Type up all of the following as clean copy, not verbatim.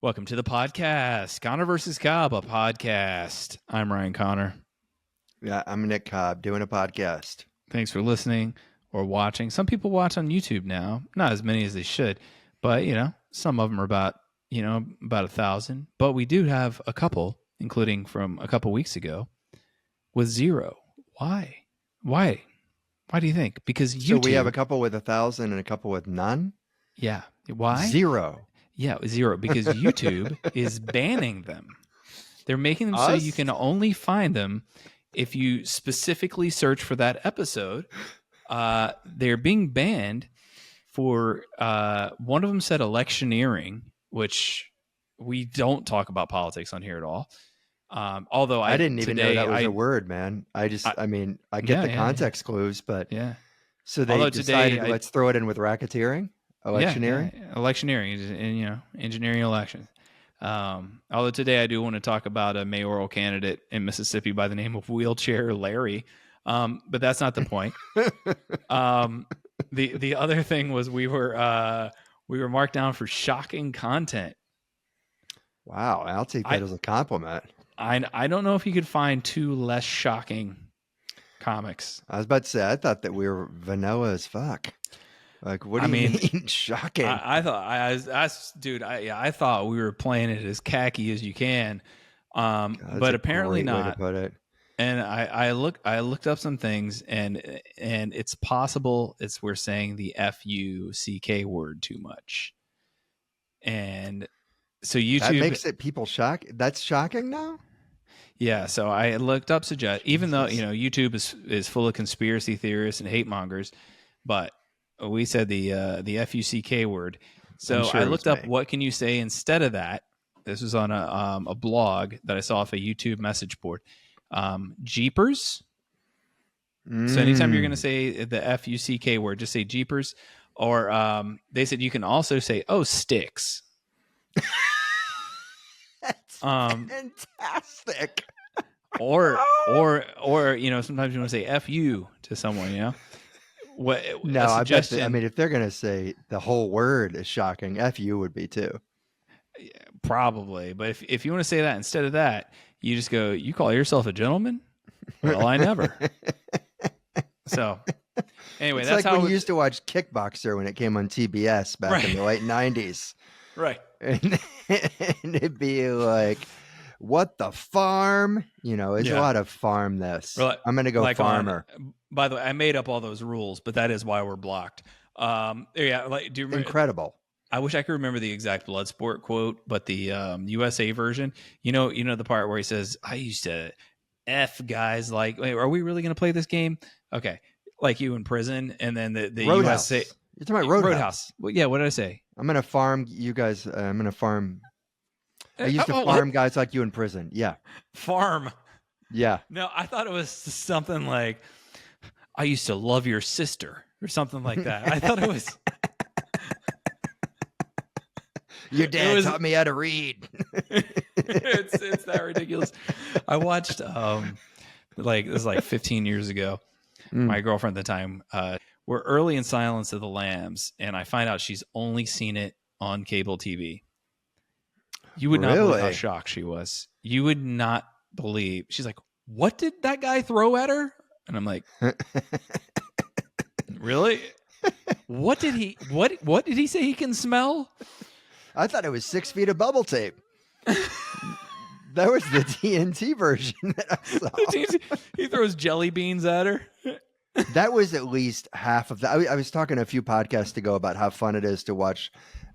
Welcome to the podcast, Connor versus Cobb, a podcast. I'm Ryan Connor. Yeah, I'm Nick Cobb doing a podcast. Thanks for listening or watching. Some people watch on YouTube now, not as many as they should, but some of them are about 1,000. But we do have a couple, including from a couple weeks ago, with 0. Why? Why do you think? Because YouTube. So we have a couple with 1,000 and a couple with none. Yeah. Why? 0. Yeah, 0 because YouTube is banning them. They're making them so you can only find them if you specifically search for that episode. They're being banned for one of them said electioneering, which we don't talk about politics on here at all. Although I didn't even know that was a word, man. I get the context clues, but yeah. So they decided let's throw it in with racketeering. Electioneering? Yeah, electioneering and engineering elections. Although today I do want to talk about a mayoral candidate in Mississippi by the name of Wheelchair Larry, but that's not the point. The other thing was we were marked down for shocking content. Wow, I'll take that as a compliment. I don't know if you could find 2 less shocking comics. I was about to say I thought that we were vanilla as fuck. Like, what do you mean shocking? I thought we were playing it as khaki as you can, but apparently not. Way to put it. And I looked up some things, and it's possible we're saying the FUCK word too much, and so YouTube that makes it people shock. That's shocking now. Yeah, so I looked up even though YouTube is full of conspiracy theorists and hate mongers, but we said the FUCK word. So I looked up what can you say instead of that. This was on a blog that I saw off a YouTube message board. Jeepers. So anytime you're going to say the FUCK word, just say Jeepers. Or they said you can also say, oh, sticks. That's fantastic. Or sometimes you want to say F you to someone, No, I bet. If they're gonna say the whole word is shocking, F you would be too. Probably, but if you want to say that instead of that, you just go. You call yourself a gentleman? Well, I never. So anyway, it's that's like how when you used to watch Kickboxer when it came on TBS back in the late 90s, right? And it'd be like, what the farm? It's a lot of farm this. I'm gonna go farmer. By the way, I made up all those rules, but that is why we're blocked. Do you remember? Incredible. I wish I could remember the exact Bloodsport quote, but the USA version, the part where he says, "I used to F guys like, wait, are we really going to play this game?" Okay, like you in prison, and then the Roadhouse. USA. You're talking about Roadhouse. Well, yeah. What did I say? I'm gonna farm you guys. I'm gonna farm. I used to farm guys like you in prison. Yeah. Farm. Yeah. No, I thought it was something like, I used to love your sister or something like that. I thought it was. Your dad taught me how to read. it's that ridiculous. I watched this is like 15 years ago. My girlfriend at the time, we're early in Silence of the Lambs, and I find out she's only seen it on cable TV. You would not believe how shocked she was. You would not believe. She's like, "What did that guy throw at her?" And I'm like, "Really? What did he say he can smell?" I thought it was 6 feet of bubble tape. That was the TNT version that I saw. He throws jelly beans at her. That was at least half of that. I was talking a few podcasts ago about how fun it is to watch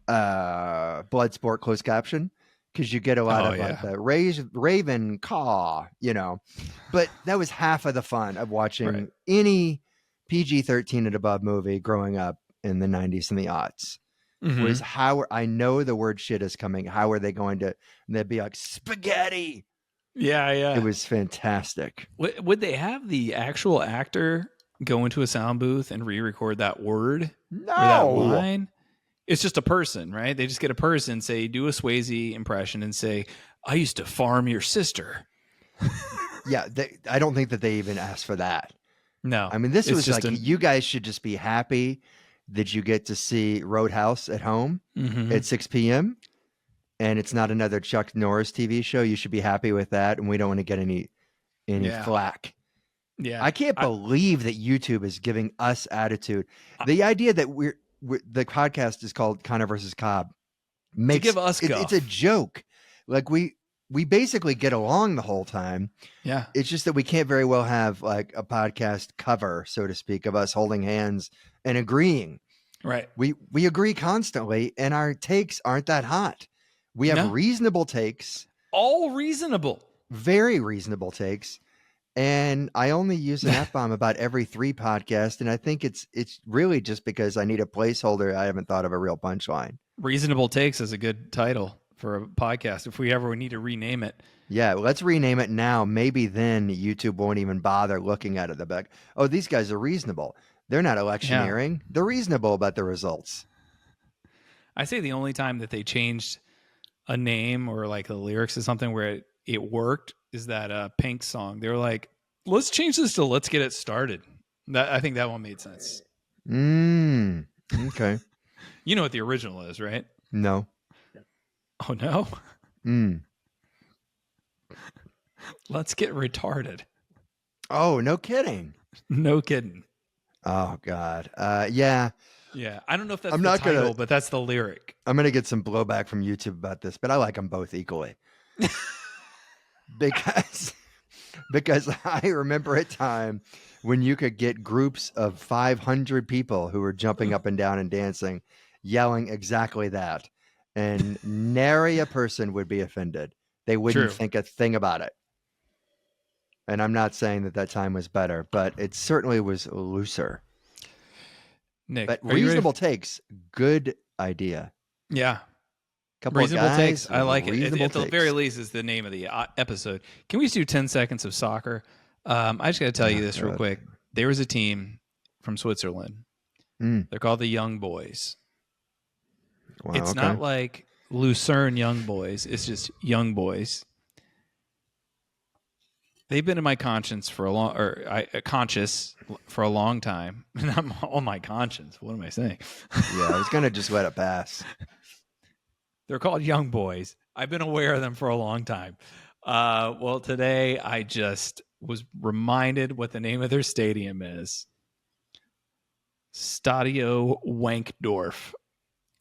Bloodsport closed caption, because you get a lot of like the Raven caw, But that was half of the fun of watching any PG-13 and above movie growing up in the 90s and the aughts. Mm-hmm. Was how I know the word shit is coming. How are they going to? And they'd be like spaghetti. Yeah. It was fantastic. Would they have the actual actor go into a sound booth and re-record that word? No. Or that line? It's just a person, right? They just get a person, say, do a Swayze impression and say, "I used to farm your sister." Yeah, I don't think that they even asked for that. No. I mean, this was like, you guys should just be happy that you get to see Roadhouse at home at 6 p.m. and it's not another Chuck Norris TV show, you should be happy with that. And we don't want to get any flack. Yeah. I can't believe that YouTube is giving us attitude. The idea that the podcast is called Connor versus Cobb makes to give us it's a joke. Like we basically get along the whole time. Yeah. It's just that we can't very well have like a podcast cover, so to speak, of us holding hands and agreeing. Right. We agree constantly, and our takes aren't that hot. We have reasonable takes. All reasonable. Very reasonable takes. And I only use an F-bomb about every 3 podcasts, and I think it's really just because I need a placeholder. I haven't thought of a real punchline. Reasonable Takes is a good title for a podcast if we ever need to rename it. Yeah, let's rename it now. Maybe then YouTube won't even bother looking at it. The back. Oh, these guys are reasonable. They're not electioneering. Yeah. They're reasonable about the results. I say the only time that they changed a name or like the lyrics to something where it worked is that Pink song. They were like, let's change this to Let's Get It Started. I think that one made sense. Okay. You know what the original is, right? No. Oh, no? Let's Get Retarded. Oh, no kidding. No kidding. Oh, God. Yeah. Yeah. I don't know if that's the title, but that's the lyric. I'm going to get some blowback from YouTube about this, but I like them both equally. because I remember a time when you could get groups of 500 people who were jumping up and down and dancing, yelling exactly that. And nary a person would be offended. They wouldn't think a thing about it. And I'm not saying that time was better, but it certainly was looser. Nick, but reasonable takes, good idea. Yeah. Couple reasonable of guys, takes. I like it. At takes. the very least is the name of the episode. Can we just do 10 seconds of soccer? I just got to tell you this real quick. There was a team from Switzerland. They're called the Young Boys. Wow, it's not like Lucerne Young Boys. It's just Young Boys. They've been in my conscience for conscious for a long time. And I'm on my conscience. What am I saying? Yeah, I was going to just let it pass. They're called Young Boys. I've been aware of them for a long time. Well, today I just was reminded what the name of their stadium is. Stadio Wankdorf.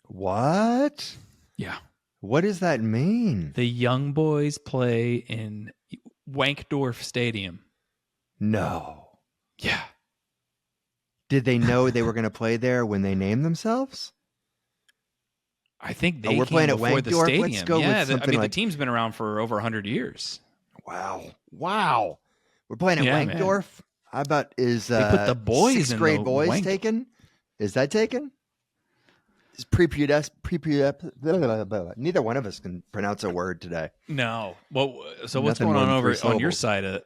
What? Yeah. What does that mean? The Young Boys play in Wankdorf Stadium. No. Yeah. Did they know they were going to play there when they named themselves? I think they we're playing at before Wankdorf. the stadium. Let's go with something the team's been around for over 100 years. Wow. We're playing at Wankdorf. Man. How about they put the boys 6th grade in boys taken? Is that taken? Is neither one of us can pronounce a word today. No. Well, so what's going on over on your side of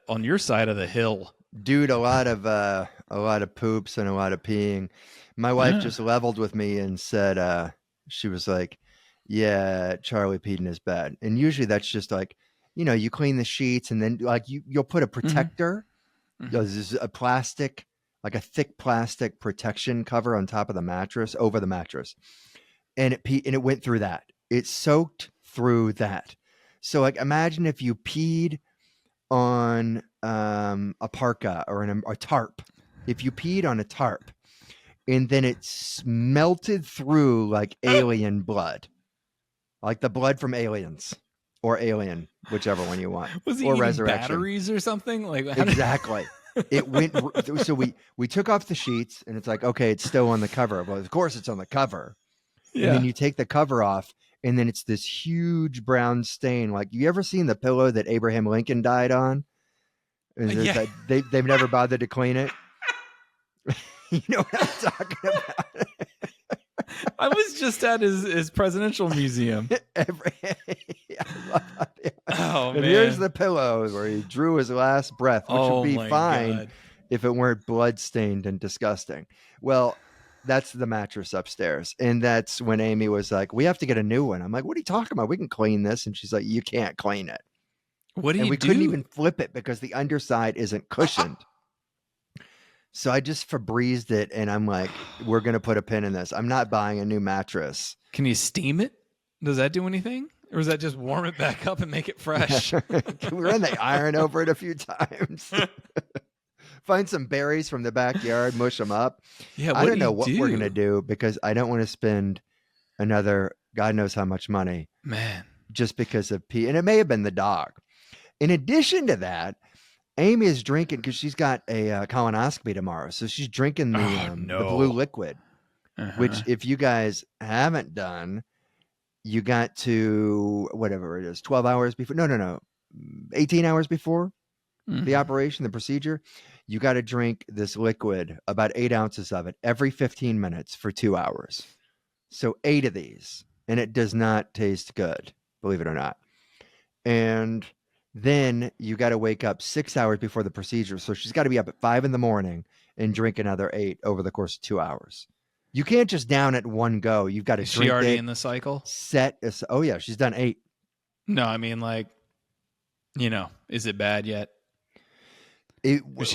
the hill? Dude, a lot of poops and a lot of peeing. My wife just leveled with me and said she was like, yeah, Charlie peed in his bed. And usually that's just like, you clean the sheets and then like you'll put a protector. There's a plastic, like a thick plastic protection cover on top of the mattress, over the mattress. And it went through that. It soaked through that. So like imagine if you peed on a parka or a tarp. If you peed on a tarp and then it melted through like alien blood, like the blood from Aliens or Alien, whichever one you want. Was he or eating Resurrection. Batteries or something? Like exactly. It went. So we took off the sheets and it's like, okay, it's still on the cover. Well, of course it's on the cover. Yeah. And then you take the cover off and then it's this huge brown stain. Like, you ever seen the pillow that Abraham Lincoln died on? Yeah. They've never bothered to clean it. You know what I'm talking about? I was just at his presidential museum. Oh, man. Here's the pillow where he drew his last breath, which would be fine if it weren't blood-stained and disgusting. Well, that's the mattress upstairs. And that's when Amy was like, we have to get a new one. I'm like, what are you talking about? We can clean this. And she's like, you can't clean it. What do you do? We couldn't even flip it because the underside isn't cushioned. So I just Febrezed it, and I'm like, we're going to put a pin in this. I'm not buying a new mattress. Can you steam it? Does that do anything? Or is that just warm it back up and make it fresh? We run the iron over it a few times. Find some berries from the backyard, mush them up. Yeah, I don't know what we're going to do because I don't want to spend another God knows how much money. Man. Just because of pee. And it may have been the dog. In addition to that, Amy is drinking because she's got a colonoscopy tomorrow. So she's drinking the blue liquid, which if you guys haven't done, you got to whatever it is, 12 hours before. No. 18 hours before the operation, the procedure. You got to drink this liquid, about 8 ounces of it every 15 minutes for 2 hours. So 8 of these, and it does not taste good, believe it or not. And then you got to wake up 6 hours before the procedure. So she's got to be up at 5 a.m. and drink another 8 over the course of 2 hours. You can't just down it one go. You've got to drink it. Is she already in the cycle? Oh, yeah. She's done 8. No, I mean, like, is it bad yet?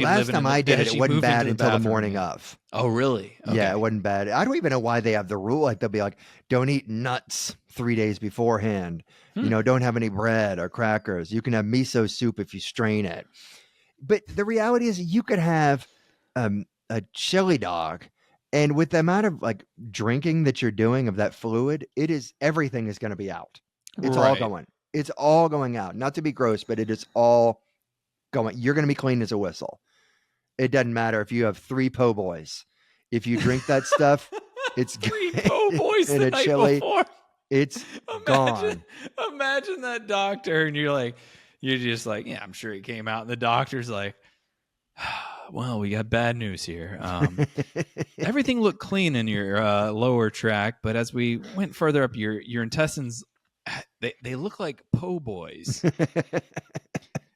Last time I did it wasn't bad until the morning of. Oh, really? Okay. Yeah, it wasn't bad. I don't even know why they have the rule. Like, they'll be like, don't eat nuts 3 days beforehand. Don't have any bread or crackers. You can have miso soup if you strain it. But the reality is you could have a chili dog. And with the amount of like drinking that you're doing of that fluid, everything is going to be out. It's all going. It's all going out. Not to be gross, but it is all going. You're going to be clean as a whistle. It doesn't matter if you have 3 po' boys. If you drink that stuff, it's 3 po' boys in a chili. Before. It's gone. Imagine that doctor, and you're just like, yeah, I'm sure he came out, and the doctor's like, well, we got bad news here. Everything looked clean in your lower tract, but as we went further up, your intestines, they look like po' boys.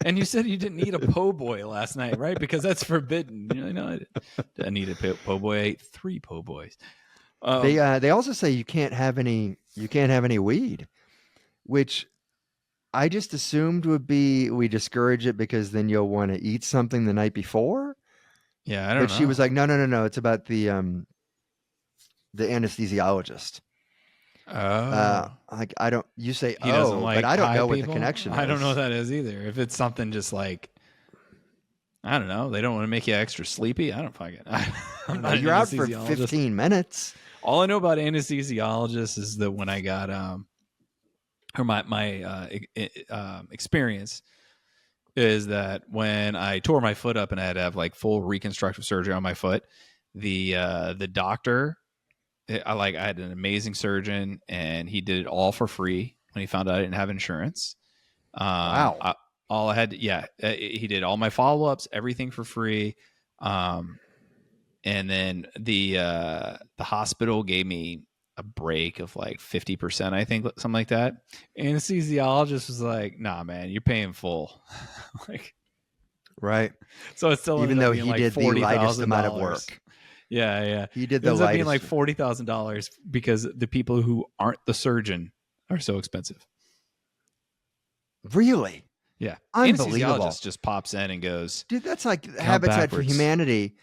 And you said you didn't eat a po' boy last night, right? Because that's forbidden. No, I didn't eat a po' boy. I ate 3 po' boys. They also say you can't have any weed, which I just assumed would be we discourage it because then you'll want to eat something the night before. Yeah, I don't know. But she was like, no. It's about the anesthesiologist. Oh, like I don't. You say he doesn't like, but I don't know people? What the connection is. I don't know what that is either. If it's something just like, I don't know, they don't want to make you extra sleepy. I don't fucking. You're out for 15 minutes. All I know about anesthesiologists is that when I got or my experience is that when I tore my foot up and I had to have like full reconstructive surgery on my foot, the doctor. I had an amazing surgeon, and he did it all for free when he found out I didn't have insurance. Wow! He did all my follow-ups, everything for free. And then the hospital gave me a break of like 50%, I think, something like that. Anesthesiologist was like, "Nah, man, you're paying full." Like, right? So it's still even though he did the lightest amount of work. Yeah. He did the ends lightest. up being like $40,000 because the people who aren't the surgeon are so expensive. Really? Yeah. Unbelievable. Anesthesiologist just pops in and goes, dude, that's like Habitat for Humanity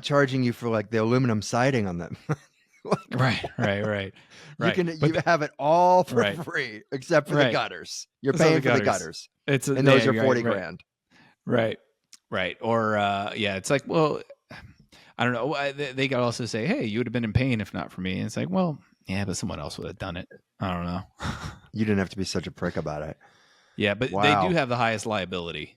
charging you for like the aluminum siding on them. Right. You have it all for free except for the gutters. You're paying for the gutters. And those are 40 grand. Right. Or it's like, well, I don't know. They could also say, hey, you would have been in pain if not for me. And it's like, well, yeah, but someone else would have done it. I don't know. You didn't have to be such a prick about it. Yeah, but they do have the highest liability.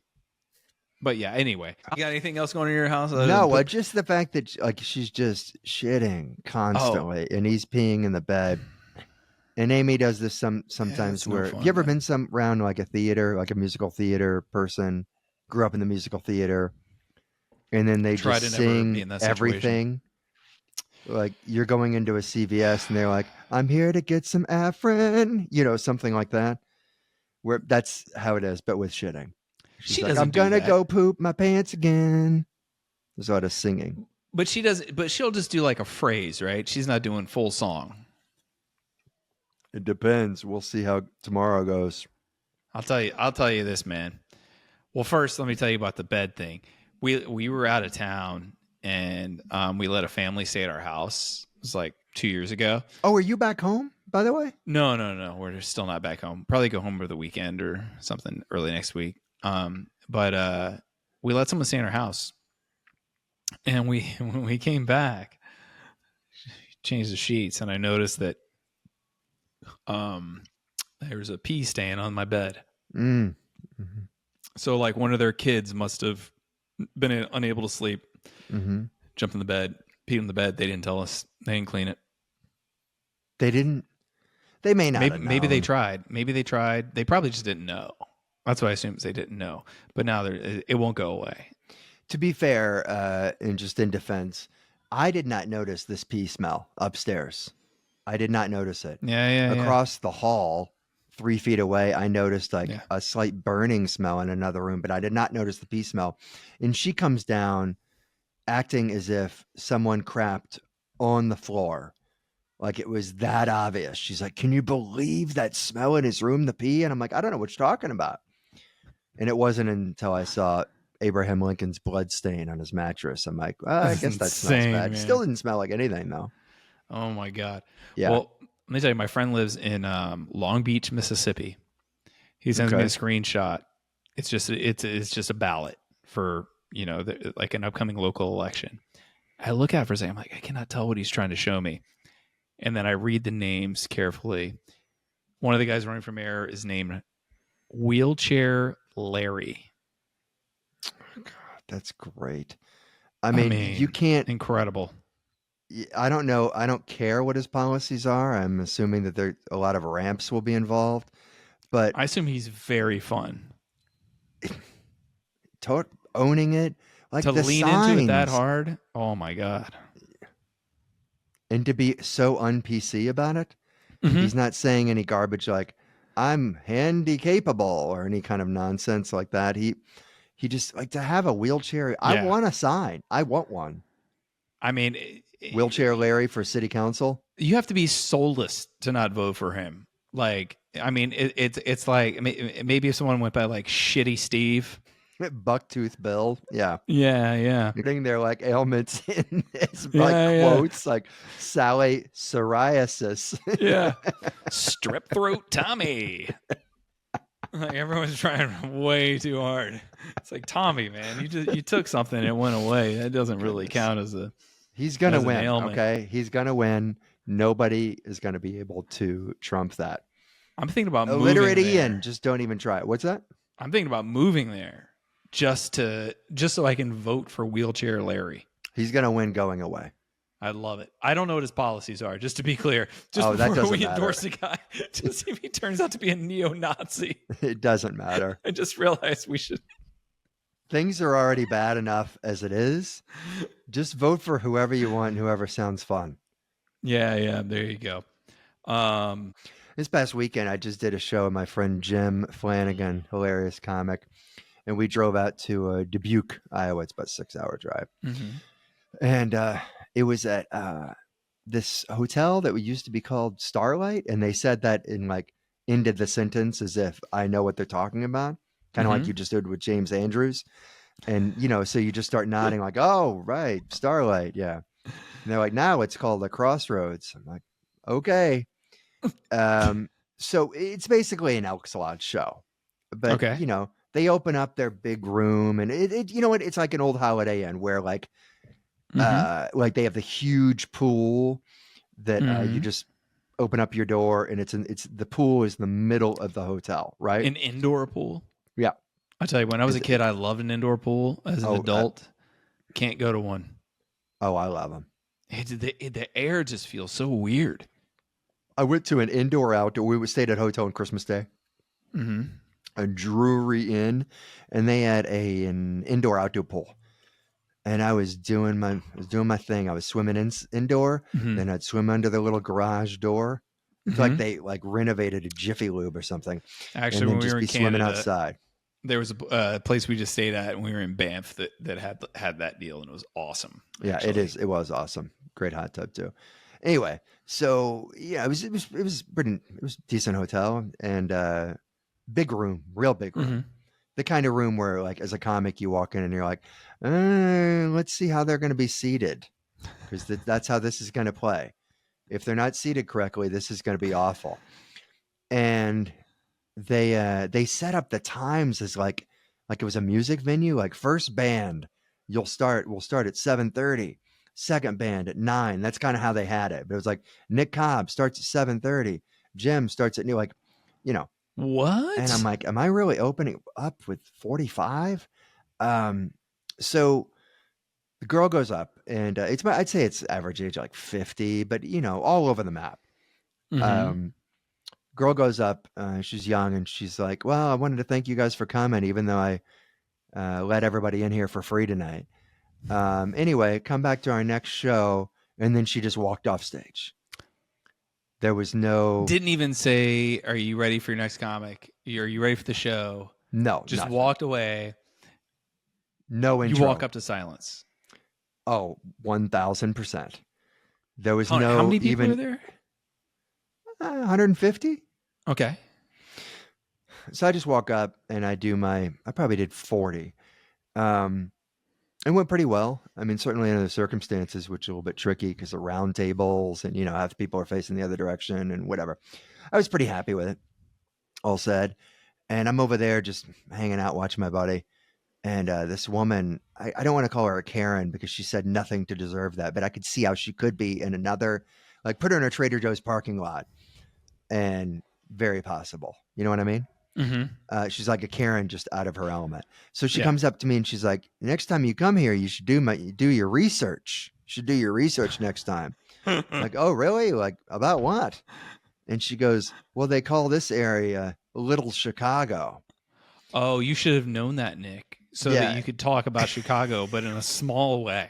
But yeah, anyway. You got anything else going on in your house? No, just the fact that like she's just shitting constantly and he's peeing in the bed. And Amy does this sometimes where have you ever been around like a theater, like a musical theater person, grew up in the musical theater, and then they just sing everything. Like you're going into a CVS and they're like, I'm here to get some Afrin, something like that. Where that's how it is, but with shitting. She's like, I'm gonna go poop my pants again. There's a lot of singing. But she'll just do like a phrase, right? She's not doing full song. It depends. We'll see how tomorrow goes. I'll tell you this, man. Well, first, let me tell you about the bed thing. We were out of town and we let a family stay at our house. It was like 2 years ago. Oh, are you back home? by the way? No. We're still not back home. Probably go home for the weekend or something early next week. But we let someone stay in our house, and when we came back, changed the sheets, and I noticed that there was a pee stain on my bed. Mm-hmm. So like one of their kids must have been unable to sleep, jump in the bed, peed in the bed. They didn't tell us. They didn't clean it. They didn't. They may not. Maybe they tried. Maybe they tried. They probably just didn't know. That's what I assume, they didn't know. But now it won't go away. To be fair, and just in defense, I did not notice this pee smell upstairs. I did not notice it. Yeah. Across the hall, 3 feet away, I noticed a slight burning smell in another room, but I did not notice the pee smell. And she comes down acting as if someone crapped on the floor. Like it was that obvious. She's like, "Can you believe that smell in his room, the pee?" And I'm like, "I don't know what you're talking about." And it wasn't until I saw Abraham Lincoln's blood stain on his mattress. I'm like, well, I guess that smells bad. Man. It still didn't smell like anything, though. Oh, my God. Yeah. Well, let me tell you, my friend lives in Long Beach, Mississippi. He sends me a screenshot. It's just a ballot for, like an upcoming local election. I look at it for a second. I'm like, I cannot tell what he's trying to show me. And then I read the names carefully. One of the guys running for mayor is named Wheelchair Larry. God, that's great. I mean, you can't. Incredible. I don't know. I don't care what his policies are. I'm assuming that there a lot of ramps will be involved, but I assume he's very fun. Owning it, like to the lean signs. into it that hard. Oh my God. And to be so un-PC about it. He's not saying any garbage like I'm handy capable or any kind of nonsense like that. He just like to have a wheelchair. I want a sign. I want one. I mean, Wheelchair Larry for city council. You have to be soulless to not vote for him. Like, I mean, it's like maybe if someone went by like Shitty Steve, Bucktooth Bill. Yeah. You're getting their like ailments in his quotes like Sally psoriasis. Strep throat Tommy. Like everyone's trying way too hard. It's like, Tommy, man, you took something and it went away. That doesn't really count as a. He's gonna win. Okay, he's gonna win. Nobody is gonna be able to trump that. I'm thinking about illiterate moving there. Ian. Just don't even try it. What's that? I'm thinking about moving there just so I can vote for Wheelchair Larry. He's gonna win going away. I love it. I don't know what his policies are, just to be clear. Just that before doesn't we matter. endorse the guy, to see if he turns out to be a neo-Nazi. It doesn't matter. I just realized we should. Things are already bad enough as it is. Just vote for whoever you want, whoever sounds fun. Yeah. There you go. This past weekend, I just did a show with my friend Jim Flanagan, hilarious comic, and we drove out to Dubuque, Iowa. It's about a 6-hour drive. And it was at this hotel that used to be called Starlight, and they said that in like ended the sentence as if I know what they're talking about, kind of like you just did with James Andrews. And so you just start nodding like, oh right, Starlight, yeah. And they're like, now it's called the Crossroads. I'm like, okay. So it's basically an Elks Lodge show, but they open up their big room, and it it's like an old Holiday Inn where like they have the huge pool that you just open up your door, and it's the pool is in the middle of the hotel, right? An indoor pool. Yeah, I tell you, when I was a kid, I loved an indoor pool. As an adult, can't go to one. Oh, I love them. The air just feels so weird. I went to an indoor outdoor. We stayed at a hotel on Christmas Day. A Drury Inn, and they had an indoor outdoor pool. And I was doing my thing. I was swimming indoor, then I'd swim under the little garage door. It's like they like renovated a Jiffy Lube or something. Actually, when we were in Canada, swimming outside, there was a place we just stayed at, and we were in Banff that had that deal, and it was awesome. Yeah, actually. It was awesome. Great hot tub too. Anyway, so yeah, it was a decent hotel, and big room, real big room. The kind of room where like as a comic you walk in and you're like, let's see how they're going to be seated, because that's how this is going to play. If they're not seated correctly, this is going to be awful. And they set up the times as like it was a music venue. Like first band, we'll start at 7:30. Second band at 9. That's kind of how they had it. But it was like Nick Cobb starts at 7:30. Jim starts at like, you know. What? And I'm like, am I really opening up with 45? So the girl goes up, and I'd say it's average age like 50, but all over the map. Mm-hmm. Girl goes up, she's young, and she's like, well, I wanted to thank you guys for coming, even though I let everybody in here for free tonight. Anyway, come back to our next show. And then she just walked off stage. There was no... Didn't even say, are you ready for your next comic? Are you ready for the show? No. Just nothing. walked away. No intro. You walk up to silence. Oh, 1,000%. There was How many people even... were there? 150. Okay. So I just walk up and I probably did 40. It went pretty well. I mean, certainly under the circumstances, which are a little bit tricky because of round tables and, half the people are facing the other direction and whatever. I was pretty happy with it, all said. And I'm over there just hanging out, watching my buddy. And this woman, I don't want to call her a Karen because she said nothing to deserve that, but I could see how she could be in another, like put her in a Trader Joe's parking lot, and very possible. You know what I mean? Mm-hmm. She's like a Karen just out of her element. So she comes up to me and she's like, next time you come here, you should do your research. You should do your research next time. Like, oh, really? Like, about what? And she goes, well, they call this area Little Chicago. Oh, you should have known that, Nick, so that you could talk about Chicago, but in a small way.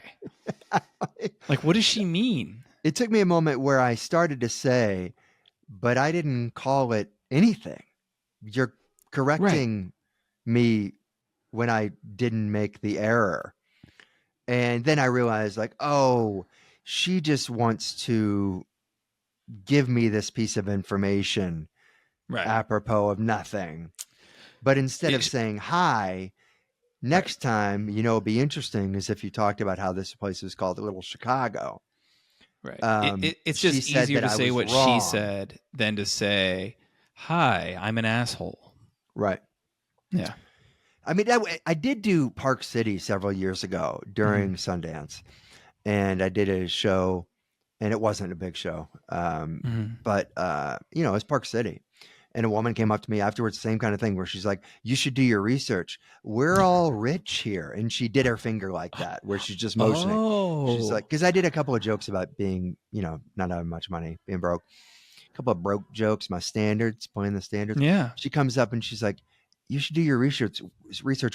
Like, what does she mean? It took me a moment where I started to say, but I didn't call it anything. You're correcting me when I didn't make the error. And then I realized, like, oh, she just wants to give me this piece of information apropos of nothing. But instead of saying hi, next time, it'd be interesting is if you talked about how this place is called Little Chicago. Right. It's just easier to say what she said than to say, hi, I'm an asshole. Right. Yeah. I mean, I did do Park City several years ago during Sundance, and I did a show, and it wasn't a big show, but it was Park City, and a woman came up to me afterwards, same kind of thing, where she's like, "You should do your research. We're all rich here," and she did her finger like that, where she's just motioning. Oh. She's like, because I did a couple of jokes about being, not having much money, being broke, a couple of broke jokes, my standards, playing the standards. Yeah. She comes up and she's like, you should do your research.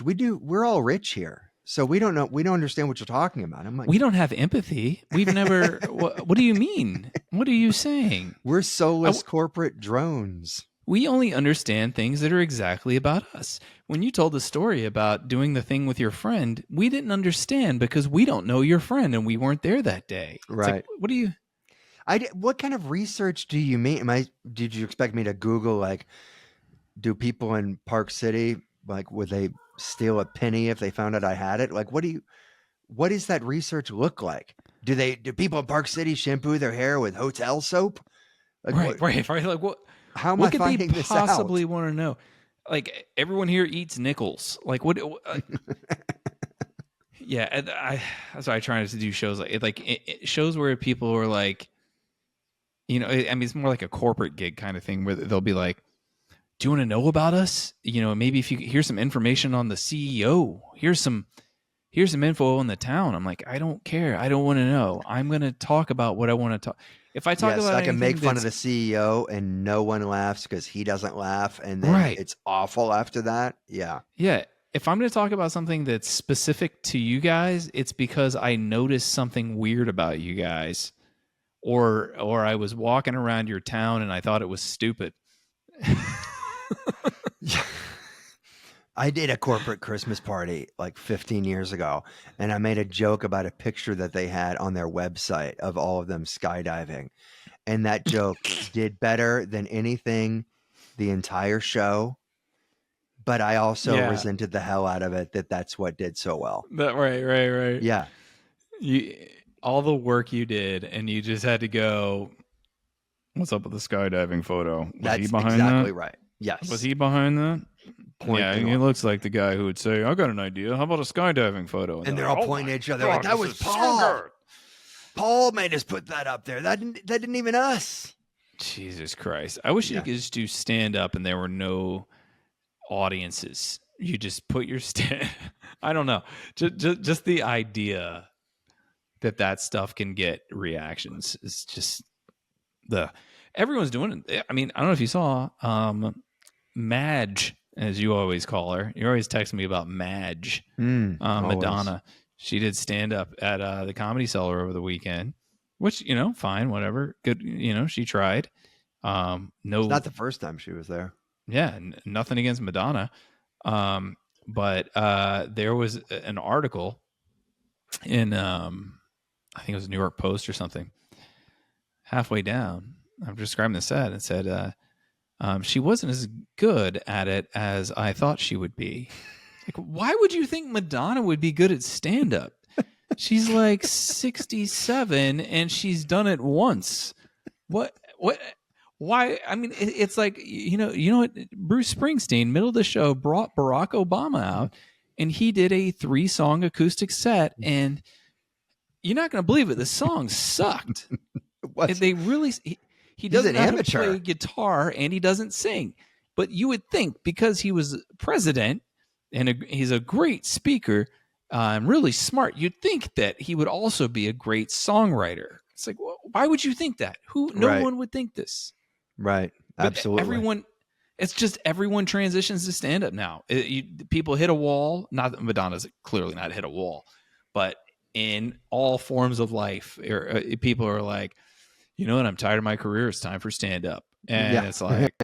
We're all rich here. So we don't know. We don't understand what you're talking about. I'm like, we don't have empathy. We've never, what do you mean? What are you saying? We're soulless corporate drones. We only understand things that are exactly about us. When you told the story about doing the thing with your friend, we didn't understand because we don't know your friend and we weren't there that day. It's right. Like, what do you? What kind of research do you mean? Did you expect me to Google, like, do people in Park City, like, would they steal a penny if they found out I had it? Like, what does that research look like? Do people in Park City shampoo their hair with hotel soap? Like, right. Like, what? How am I finding this out? What could they possibly want to know? Like, everyone here eats nickels. Like, what? Yeah, that's why I try to do shows like shows where people are like, I mean, it's more like a corporate gig kind of thing where they'll be like, do you want to know about us? Maybe if you here's some information on the CEO, here's some info on the town. I'm like, I don't care. I don't want to know. I'm going to talk about what I want to talk. If I talk about, I can make fun of the CEO and no one laughs because he doesn't laugh, and then it's awful after that. Yeah. Yeah. If I'm going to talk about something that's specific to you guys, it's because I noticed something weird about you guys, or I was walking around your town and I thought it was stupid. I did a corporate Christmas party like 15 years ago, and I made a joke about a picture that they had on their website of all of them skydiving. And that joke did better than anything the entire show. But I also resented the hell out of it that's what did so well. Right. Yeah. All the work you did, and you just had to go, What's up with the skydiving photo? Was That's he behind exactly that? right. Yes. Was he behind that? Yeah, he looks like the guy who would say, "I got an idea. How about a skydiving photo?" And they're all pointing at each other like, "That was Paul. So Paul made us put that up there. That didn't even us." Jesus Christ! I wish you could just do stand up and there were no audiences. You just put your stand. I don't know. Just the idea that stuff can get reactions is just everyone's doing it. I mean, I don't know if you saw Madge, as you always call her. You're always texting me about Madge, Madonna. She did stand up at the Comedy Cellar over the weekend, which, fine, whatever. Good, she tried. No, it's not the first time she was there. Yeah, nothing against Madonna. But there was an article in, I think it was New York Post or something, halfway down. I'm describing the set. It said, she wasn't as good at it as I thought she would be. Like, why would you think Madonna would be good at stand-up? She's like 67 and she's done it once. What? Why? I mean, it's like, you know what? Bruce Springsteen, middle of the show, brought Barack Obama out and he did a 3-song acoustic set, and you're not going to believe it. The song sucked. They really... He doesn't know how to play guitar and he doesn't sing. But you would think, because he was president and he's a great speaker and really smart, you'd think that he would also be a great songwriter. It's like, well, why would you think that? No one would think this. Right. Absolutely. It's just everyone transitions to stand up now. People hit a wall. Not that Madonna's clearly not hit a wall, but in all forms of life, people are like, you know what? I'm tired of my career. It's time for stand up. And it's like,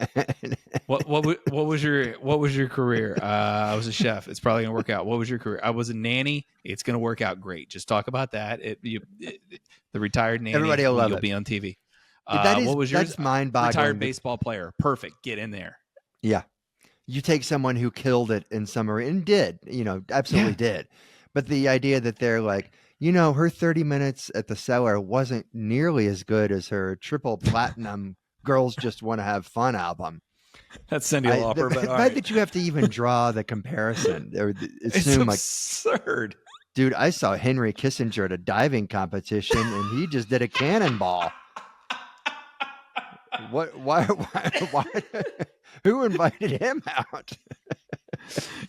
what was your career? I was a chef. It's probably gonna work out. What was your career? I was a nanny. It's gonna work out great. Just talk about that. The retired nanny. Everybody will love it. You'll be on TV. What was yours? That's mind-boggling. Retired baseball player. Perfect. Get in there. Yeah. You take someone who killed it in some arena and did, absolutely did. But the idea that they're like, her 30 minutes at the Cellar wasn't nearly as good as her triple platinum Girls Just Want to Have Fun album. That's Cyndi Lauper. The fact that you have to even draw the comparison, or assume, it's absurd. Dude, I saw Henry Kissinger at a diving competition and he just did a cannonball. What? Why? Who invited him out?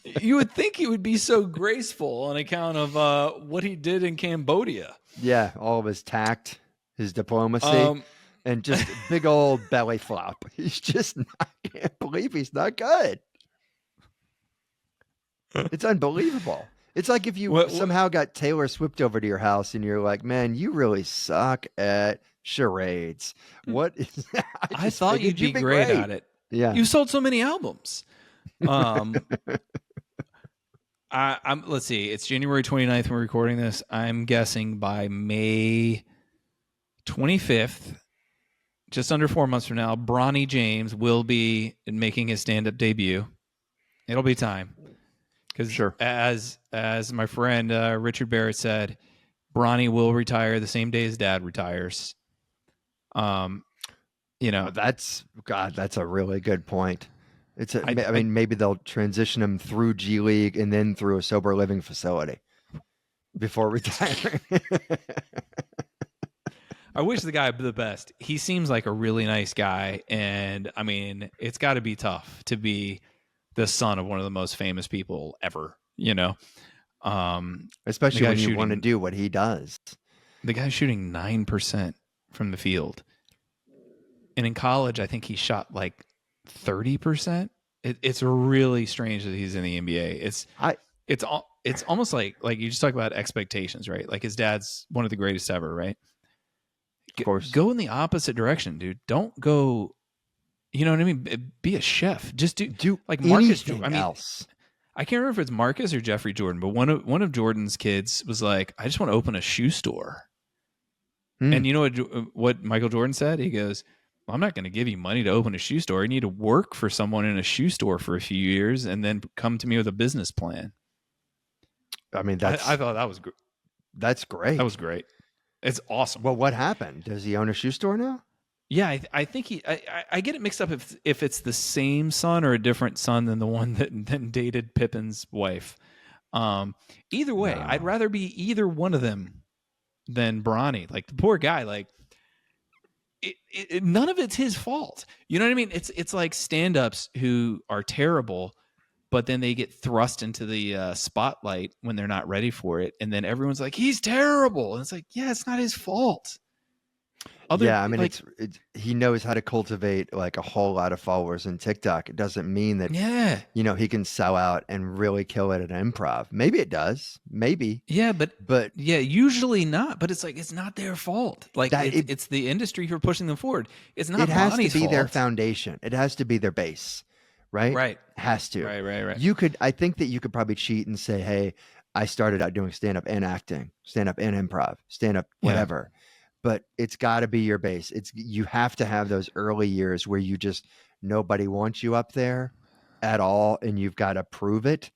You would think he would be so graceful on account of what he did in Cambodia. Yeah, all of his tact, his diplomacy, and just big old belly flop. He's just I can't believe he's not good. It's unbelievable. It's like if you somehow got Taylor Swift over to your house and you're like, man, you really suck at charades. What is that? I thought you'd be great at it. Yeah. You sold so many albums. Let's see. It's January 29th when we're recording this. I'm guessing by May 25th, just under 4 months from now, Bronny James will be making his stand-up debut. It'll be time. Because as my friend Richard Barrett said, Bronny will retire the same day his dad retires. That's a really good point. I mean, maybe they'll transition him through G League and then through a sober living facility before retiring. I wish the guy the best. He seems like a really nice guy, and I mean, it's got to be tough to be the son of one of the most famous people ever. Especially when you want to do what he does. The guy's shooting 9% from the field, and in college, I think he shot like 30%. It's really strange that he's in the NBA. It's almost like you just talk about expectations, right? Like his dad's one of the greatest ever, right? Of course. Go in the opposite direction, dude. Don't go. You know what I mean? Be a chef. Just do like Marcus. Else. I can't remember if it's Marcus or Jeffrey Jordan, but one of Jordan's kids was like, "I just want to open a shoe store." And you know what Michael Jordan said? He goes, I'm not going to give you money to open a shoe store. You need to work for someone in a shoe store for a few years and then come to me with a business plan. I mean, I thought that was that's great. That was great. It's awesome. Well, what happened? Does he own a shoe store now? Yeah, I think I get it mixed up if it's the same son or a different son than the one that dated Pippin's wife. Either way, I'd rather be either one of them than Bronny. Like the poor guy, like none of it's his fault. You know what I mean? It's like stand-ups who are terrible, but then they get thrust into the spotlight when they're not ready for it, and then everyone's like, he's terrible, and it's like, yeah, it's not his fault. Yeah, I mean, he knows how to cultivate like a whole lot of followers in TikTok. It doesn't mean that, he can sell out and really kill it at improv. Maybe it does. Maybe. Yeah, but yeah, usually not. But it's like, it's not their fault. Like it's the industry for pushing them forward. It's not. It has to be fault. Their foundation. It has to be their base, right? Right. Has to. Right. I think that you could probably cheat and say, hey, I started out doing stand up and acting, stand up and improv, stand up, whatever. Yeah. But it's got to be your base. You have to have those early years where you just nobody wants you up there at all, and you've got to prove it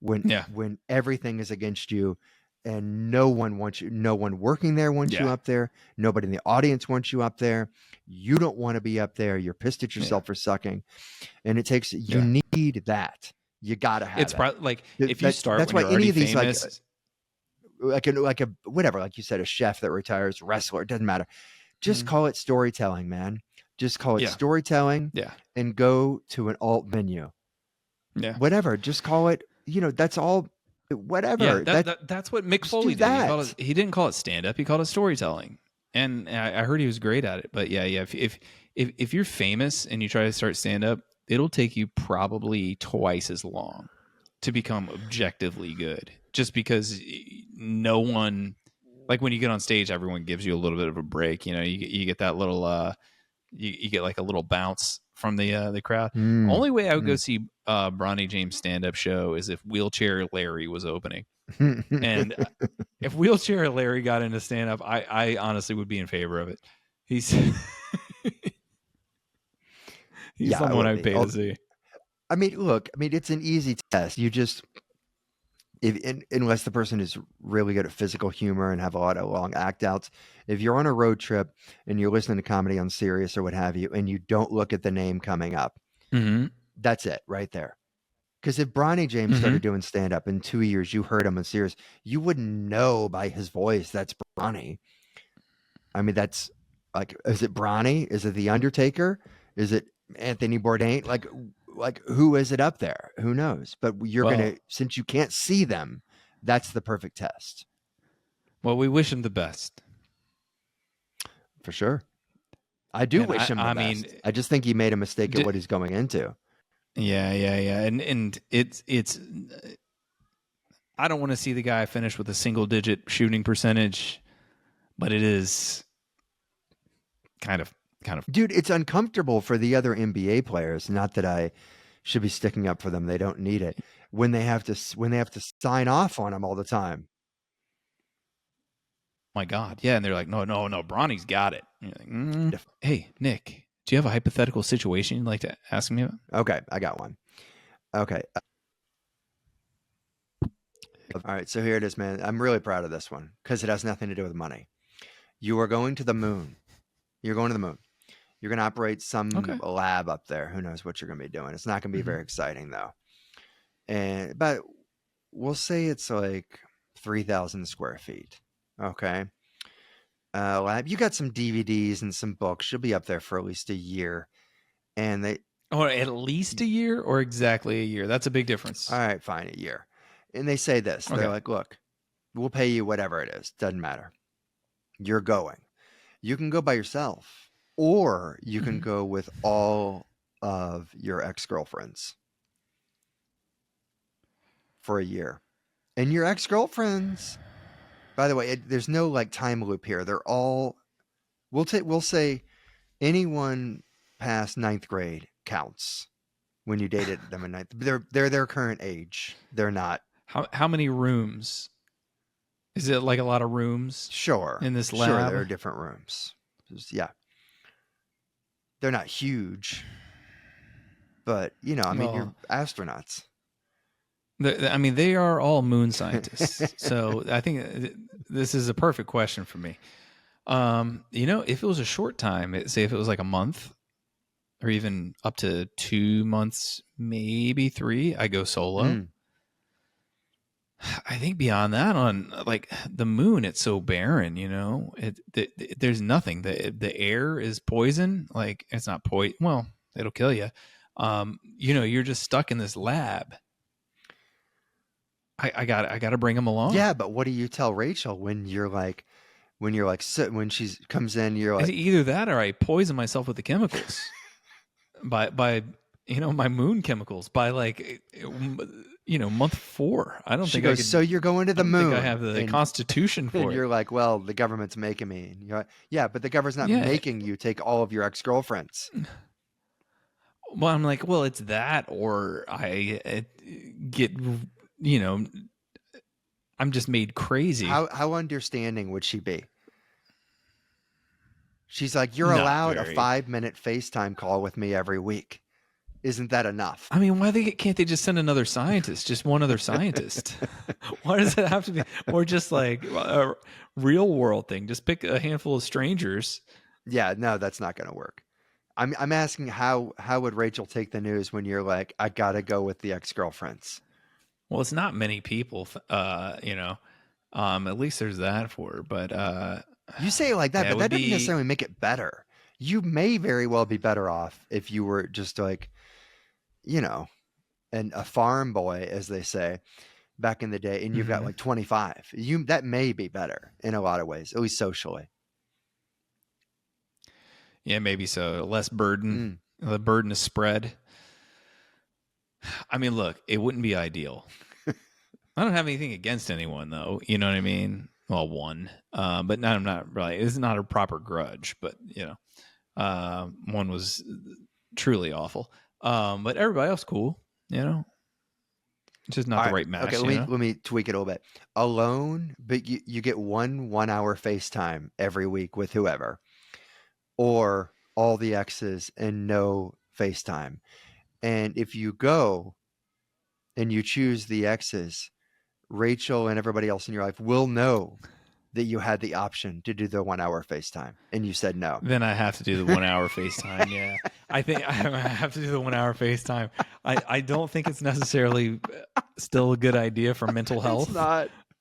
when everything is against you, and no one wants you. No one working there wants you up there. Nobody in the audience wants you up there. You don't want to be up there. You're pissed at yourself for sucking, and it takes. You need that. You got to have. It's probably like if you start. That's when why you're any of these famous, like a whatever, like you said, a chef that retires, wrestler, it doesn't matter. Just call it storytelling, man. Just call it storytelling. Yeah. And go to an alt venue. Yeah. Whatever. Just call it, that's all, whatever. Yeah, that's what Mick Foley did. He didn't call it stand-up. He called it storytelling. And I heard he was great at it. But yeah. If you're famous and you try to start stand-up, it'll take you probably twice as long to become objectively good. Just because no one, like when you get on stage, everyone gives you a little bit of a break. You get that little, you get like a little bounce from the crowd. Only way I would go see Bronny James stand-up show is if Wheelchair Larry was opening. And if Wheelchair Larry got into stand-up, I honestly would be in favor of it. He's someone I'd pay to see. I mean, look, it's an easy test. You just, unless the person is really good at physical humor and have a lot of long act outs, if you're on a road trip and you're listening to comedy on Sirius or what have you, and you don't look at the name coming up, that's it right there. Because if Bronny James started doing stand up in 2 years, you heard him on Sirius, you wouldn't know by his voice that's Bronny. I mean, that's like, is it Bronny? Is it The Undertaker? Is it Anthony Bourdain? Like who is it up there? Who knows? But since you can't see them, that's the perfect test. Well, we wish him the best. For sure. I do wish him the best. I just think he made a mistake at what he's going into. Yeah. And it's I don't want to see the guy finish with a single digit shooting percentage, but it is kind of. Dude, it's uncomfortable for the other NBA players. Not that I should be sticking up for them. They don't need it. When they have to sign off on them all the time. My God. Yeah. And they're like, no, Bronny's got it. And you're like, hey, Nick, do you have a hypothetical situation you'd like to ask me about? Okay. I got one. Okay. All right. So here it is, man. I'm really proud of this one because it has nothing to do with money. You are going to the moon. You're going to the moon. You're going to operate some lab up there. Who knows what you're going to be doing. It's not going to be very exciting though. But we'll say it's like 3,000 square feet. Okay. Lab. You got some DVDs and some books. You'll be up there for at least a year. And at least a year or exactly a year? That's a big difference. All right, fine. A year. And they say this, they're like, look, we'll pay you whatever it is. Doesn't matter. You're going. You can go by yourself. Or you can go with all of your ex-girlfriends for a year. And your ex-girlfriends, by the way, there's no like time loop here. They're all, we'll say anyone past 9th grade counts when you dated them in 9th. They're their current age. They're not. How many rooms? Is it like a lot of rooms? Sure. In this lab? Sure, there are different rooms. Yeah. They're not huge, but you're astronauts. They are all moon scientists. So I think this is a perfect question for me. If it was a short time, say if it was like a month or even up to 2 months, maybe 3, I go solo. I think beyond that, on like the moon, it's so barren. There's nothing. The air is poison. Like, it's not poison. Well, it'll kill you. You're just stuck in this lab. I got to bring him along. Yeah, but what do you tell Rachel when she comes in, you're like, either that or I poison myself with the chemicals by my moon chemicals by like month 4. I don't she think goes, I could. so you're going to the moon. I have the constitution for and it. You're like, well, the government's making me. And you're like, yeah, but the government's not making you take all of your ex-girlfriends. Well, I'm like, well, it's that, or I get, I'm just made crazy. How understanding would she be? She's like, you're allowed a 5-minute FaceTime call with me every week. Isn't that enough? I mean, can't they just send another scientist? Just one other scientist? Why does it have to be? Or just like a real world thing? Just pick a handful of strangers. Yeah, no, that's not going to work. I'm asking how would Rachel take the news when you're like, I got to go with the ex-girlfriends? Well, it's not many people, at least there's that for her. But you say it like that, but that doesn't necessarily make it better. You may very well be better off if you were just like, a farm boy, as they say back in the day, and you've got like 25. That may be better in a lot of ways, at least socially. Yeah, maybe so. Less burden. The burden is spread. I mean, look, it wouldn't be ideal. I don't have anything against anyone, though. You know what I mean? Well, one. But no, I'm not really. It's not a proper grudge, but, one was truly awful. But everybody else cool, It's just not the right match. Okay, let me tweak it a little bit. Alone, but you get 1 hour FaceTime every week with whoever, or all the exes and no FaceTime. And if you go and you choose the exes, Rachel and everybody else in your life will know that you had the option to do the 1 hour FaceTime and you said no. Then I have to do the 1 hour FaceTime. Yeah. I think I have to do the 1 hour FaceTime. I don't think it's necessarily still a good idea for mental health. It's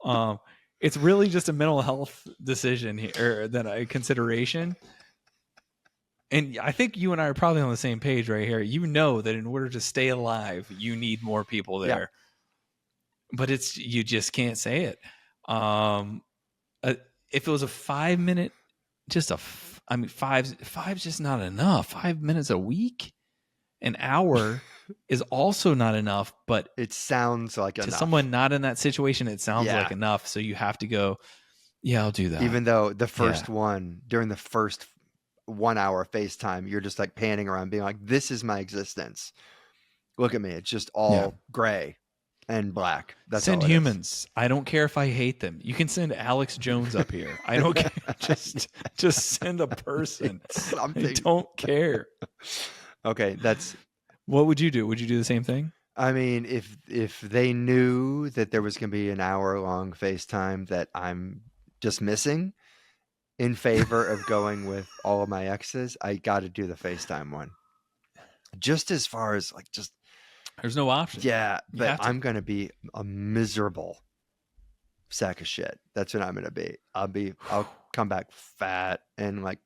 not. It's really just a mental health decision here, or a consideration. And I think you and I are probably on the same page right here. You know that in order to stay alive, you need more people there. Yeah. But you just can't say it. If it was a 5-minute, five's just not enough. 5 minutes a week, an hour is also not enough. But it sounds like enough to someone not in that situation. It sounds like enough. So you have to go. Yeah, I'll do that. Even though the first one during the first 1 hour FaceTime, you're just like panning around, being like, "This is my existence. Look at me. It's just all gray and black." That's send all it humans. Is. I don't care if I hate them. You can send Alex Jones up here. I don't care. Just send a person. Something. I don't care. Okay, what would you do? Would you do the same thing? I mean, if they knew that there was going to be an hour-long FaceTime that I'm just missing in favor of going with all of my exes, I got to do the FaceTime one. Just as far as like just. There's no option. Yeah, but I'm going to be a miserable sack of shit. That's what I'm going to be. I'll come back fat and like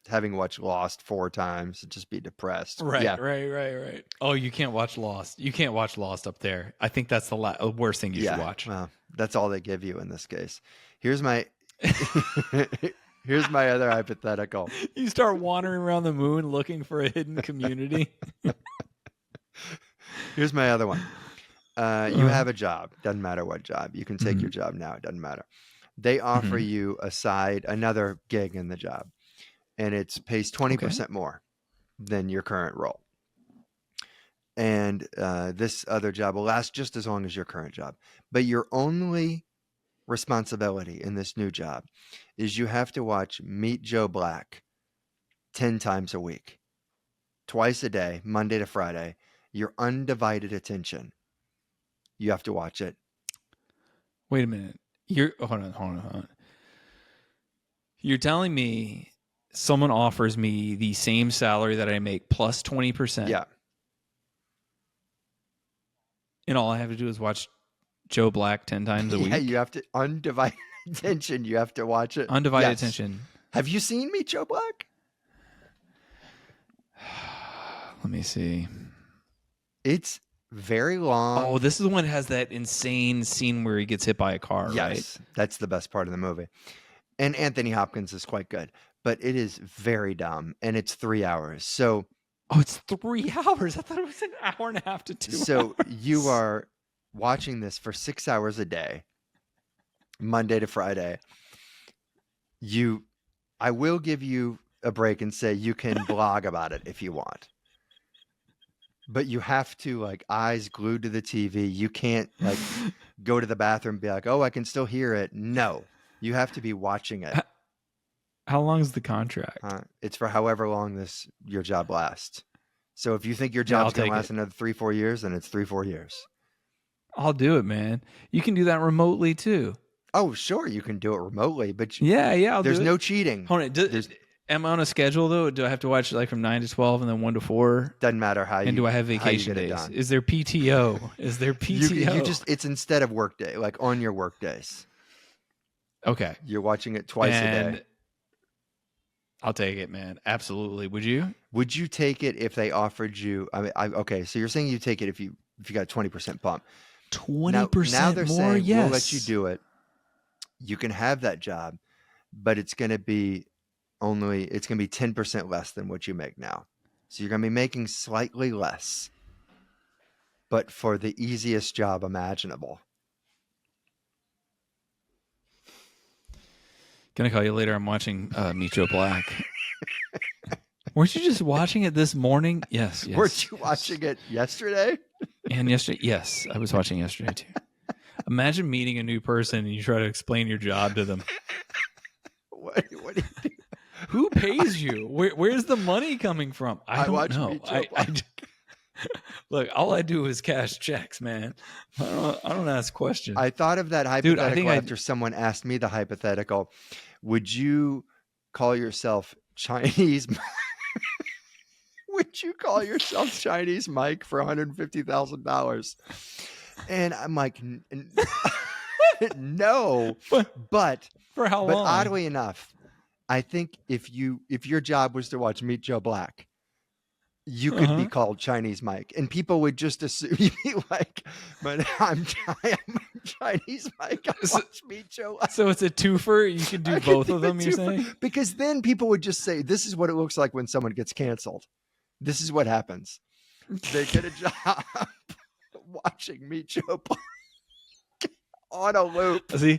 having watched Lost 4 times and just be depressed. Right. Oh, you can't watch Lost. You can't watch Lost up there. I think that's the worst thing you should watch. Well, that's all they give you in this case. Here's my other hypothetical. You start wandering around the moon looking for a hidden community. Here's my other one. You have a job. Doesn't matter what job. You can take your job now. It doesn't matter. They offer you another gig in the job, and it pays 20% more than your current role. And this other job will last just as long as your current job. But your only responsibility in this new job is you have to watch Meet Joe Black 10 times a week, twice a day, Monday to Friday. Your undivided attention. You have to watch it. Wait a minute. Hold on. You're telling me someone offers me the same salary that I make plus 20%. Yeah. And all I have to do is watch Joe Black 10 times a week? Yeah, you have to undivided attention. You have to watch it. Undivided attention. Have you seen Meet Joe Black? Let me see. It's very long. Oh, this is the one that has that insane scene where he gets hit by a car, right? Yes, that's the best part of the movie. And Anthony Hopkins is quite good, but it is very dumb, and it's 3 hours. So, it's 3 hours. I thought it was an hour and a half to 2 hours. So you are watching this for 6 hours a day, Monday to Friday. I will give you a break and say you can blog about it if you want. But you have to, like, eyes glued to the TV. You can't, like, go to the bathroom and be like, oh, I can still hear it. No, you have to be watching it. How long is the contract? It's for however long your job lasts. So if you think your job's going to last another 3-4 years, then it's 3-4 years. I'll do it, man. You can do that remotely, too. Oh, sure, you can do it remotely, but there's no cheating. Hold on, am I on a schedule though? Do I have to watch like from 9 to 12 and then 1 to 4? Doesn't matter how you. And do I have vacation days? Is there PTO? It's instead of work day, like on your work days. Okay, you're watching it twice a day. I'll take it, man. Absolutely. Would you? Would you take it if they offered you? I mean, okay. So you're saying you take it if you got 20% bump. 20% now they're more. Saying, yes, we'll let you do it. You can have that job, but it's going to be 10% less than what you make now. So you're going to be making slightly less, but for the easiest job imaginable. Gonna call you later. I'm watching Meet Joe Black. Weren't you just watching it this morning? Yes. Weren't you watching it yesterday? And yesterday, yes, I was watching yesterday too. Imagine meeting a new person and you try to explain your job to them. What do you do? Who pays you? Where's the money coming from? I don't know. Look, all I do is cash checks, man. I don't ask questions. I thought of that hypothetical after someone asked me the hypothetical. Would you call yourself Chinese? Would you call yourself Chinese Mike for $150,000? And I'm like, no. But for how long? But oddly enough, I think if your job was to watch Meet Joe Black, you could be called Chinese Mike, and people would just assume you'd be like, "But I'm Chinese Mike. I watch Meet Joe." So it's a twofer. You can do both of them. You're saying, because then people would just say, "This is what it looks like when someone gets canceled. This is what happens. They get a job watching Meet Joe Black on a loop." See.